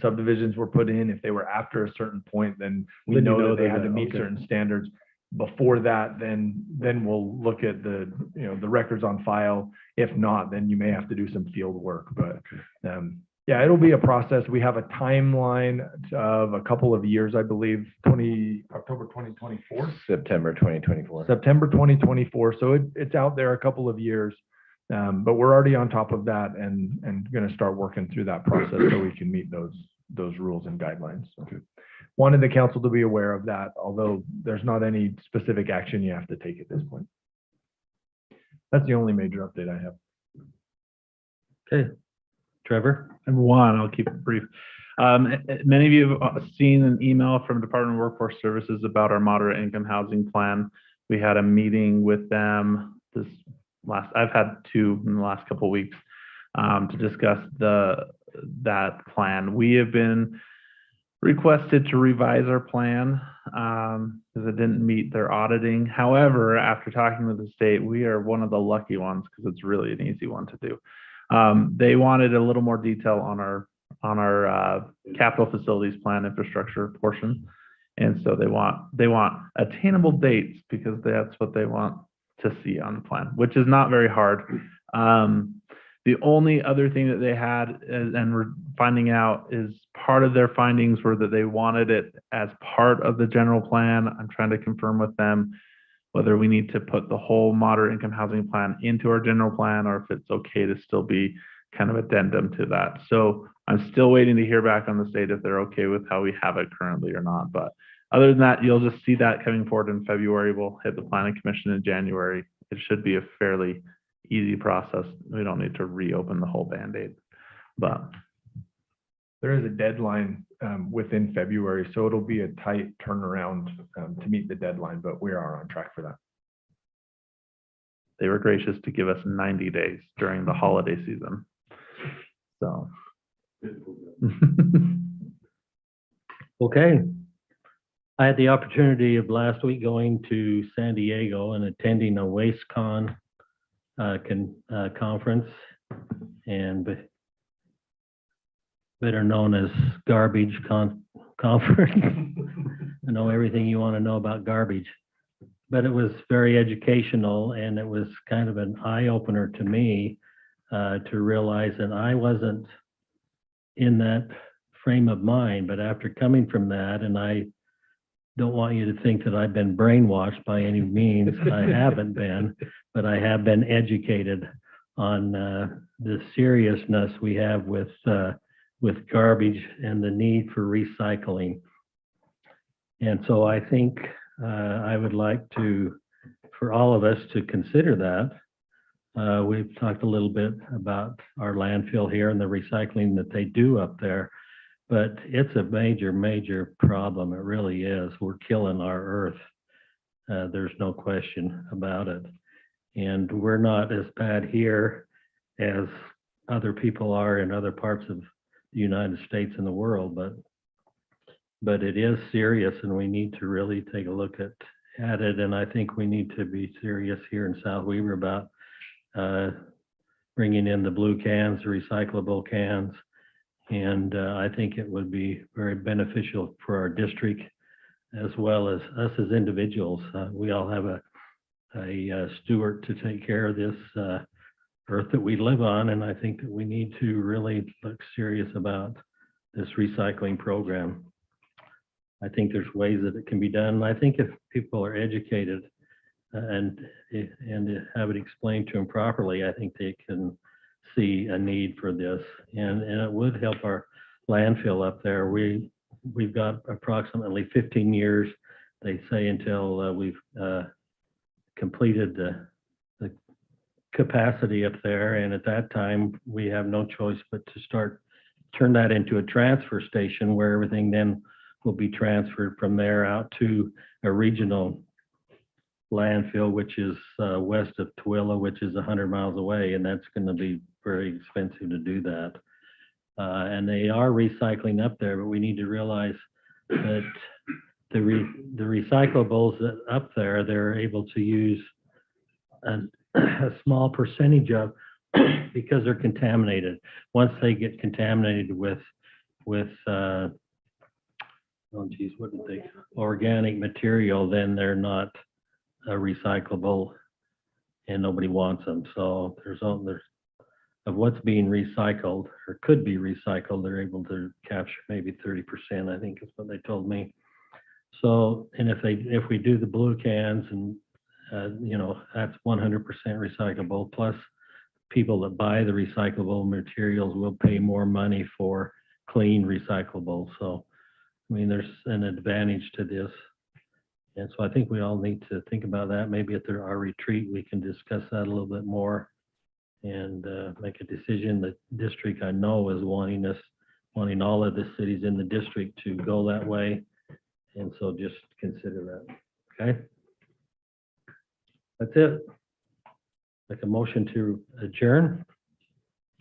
subdivisions were put in. If they were after a certain point, then we Then you know know that they they're had to there, meet okay. certain standards. Before that, then we'll look at the records on file. If not, then you may have to do some field work, but yeah, it'll be a process. We have a timeline of a couple of years, I believe, October 2024. September 2024. September 2024. So it's out there a couple of years. But we're already on top of that and going to start working through that process so we can meet those rules and guidelines. So wanted the council to be aware of that, although there's not any specific action you have to take at this point. That's the only major update I have. Okay, Trevor? And one, I'll keep it brief. Many of you have seen an email from Department of Workforce Services about our moderate income housing plan. We had a meeting with them I've had two in the last couple of weeks to discuss that plan. We have been requested to revise our plan because it didn't meet their auditing. However, after talking with the state, we are one of the lucky ones because it's really an easy one to do. They wanted a little more detail on our capital facilities plan infrastructure portion. And so they want attainable dates because that's what they want to see on the plan, which is not very hard. The only other thing that they had, and we're finding out, is part of their findings were that they wanted it as part of the general plan. I'm trying to confirm with them whether we need to put the whole moderate income housing plan into our general plan or if it's okay to still be kind of addendum to that. So I'm still waiting to hear back on the state if they're okay with how we have it currently or not. But other than that, you'll just see that coming forward in February. We'll hit the planning commission in January. It should be a fairly easy process. We don't need to reopen the whole Band-Aid, but There is a deadline within February, so it'll be a tight turnaround to meet the deadline, but we are on track for that. they were gracious to give us 90 days during the holiday season. So. Okay. I had the opportunity of last week going to San Diego and attending a WasteCon conference, and better known as Garbage Conference. I know everything you want to know about garbage, but it was very educational, and it was kind of an eye-opener to me to realize that I wasn't in that frame of mind, but after coming from that, and I don't want you to think that I've been brainwashed by any means. I haven't been, but I have been educated on the seriousness we have with garbage and the need for recycling. And so I think I would like for all of us to consider that. We've talked a little bit about our landfill here and the recycling that they do up there. But it's a major, major problem. It really is. We're killing our earth. There's no question about it. And we're not as bad here as other people are in other parts of the United States and the world, but it is serious and we need to really take a look at it. And I think we need to be serious here in South Weaver about bringing in the blue cans, the recyclable cans. And I think it would be very beneficial for our district as well as us as individuals. We all have a steward to take care of this earth that we live on. And I think that we need to really look serious about this recycling program. I think there's ways that it can be done. And I think if people are educated and have it explained to them properly, I think they can see a need for this. And it would help our landfill up there. We've got approximately 15 years, they say, until we've completed the capacity up there. And at that time, we have no choice but to turn that into a transfer station where everything then will be transferred from there out to a regional landfill, which is west of Tooele, which is 100 miles away, and that's going to be very expensive to do that. And they are recycling up there, but we need to realize that the recyclables that up there, they're able to use a small percentage of because they're contaminated. Once they get contaminated with organic material, then they're not recyclable and nobody wants them. So there's of what's being recycled or could be recycled, they're able to capture maybe 30%, I think is what they told me. So, and if we do the blue cans and that's 100% recyclable, plus people that buy the recyclable materials will pay more money for clean recyclable. So, I mean, there's an advantage to this. And so I think we all need to think about that. Maybe at our retreat, we can discuss that a little bit more and make a decision. The district, I know, is wanting all of the cities in the district to go that way. And so just consider that, okay? That's it. Like a motion to adjourn.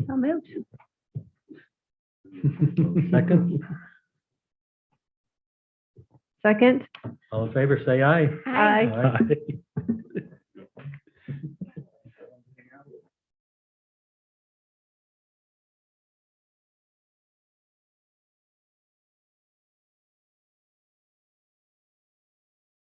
I'll move. Second, Second? all in favor, say aye. Aye. Aye.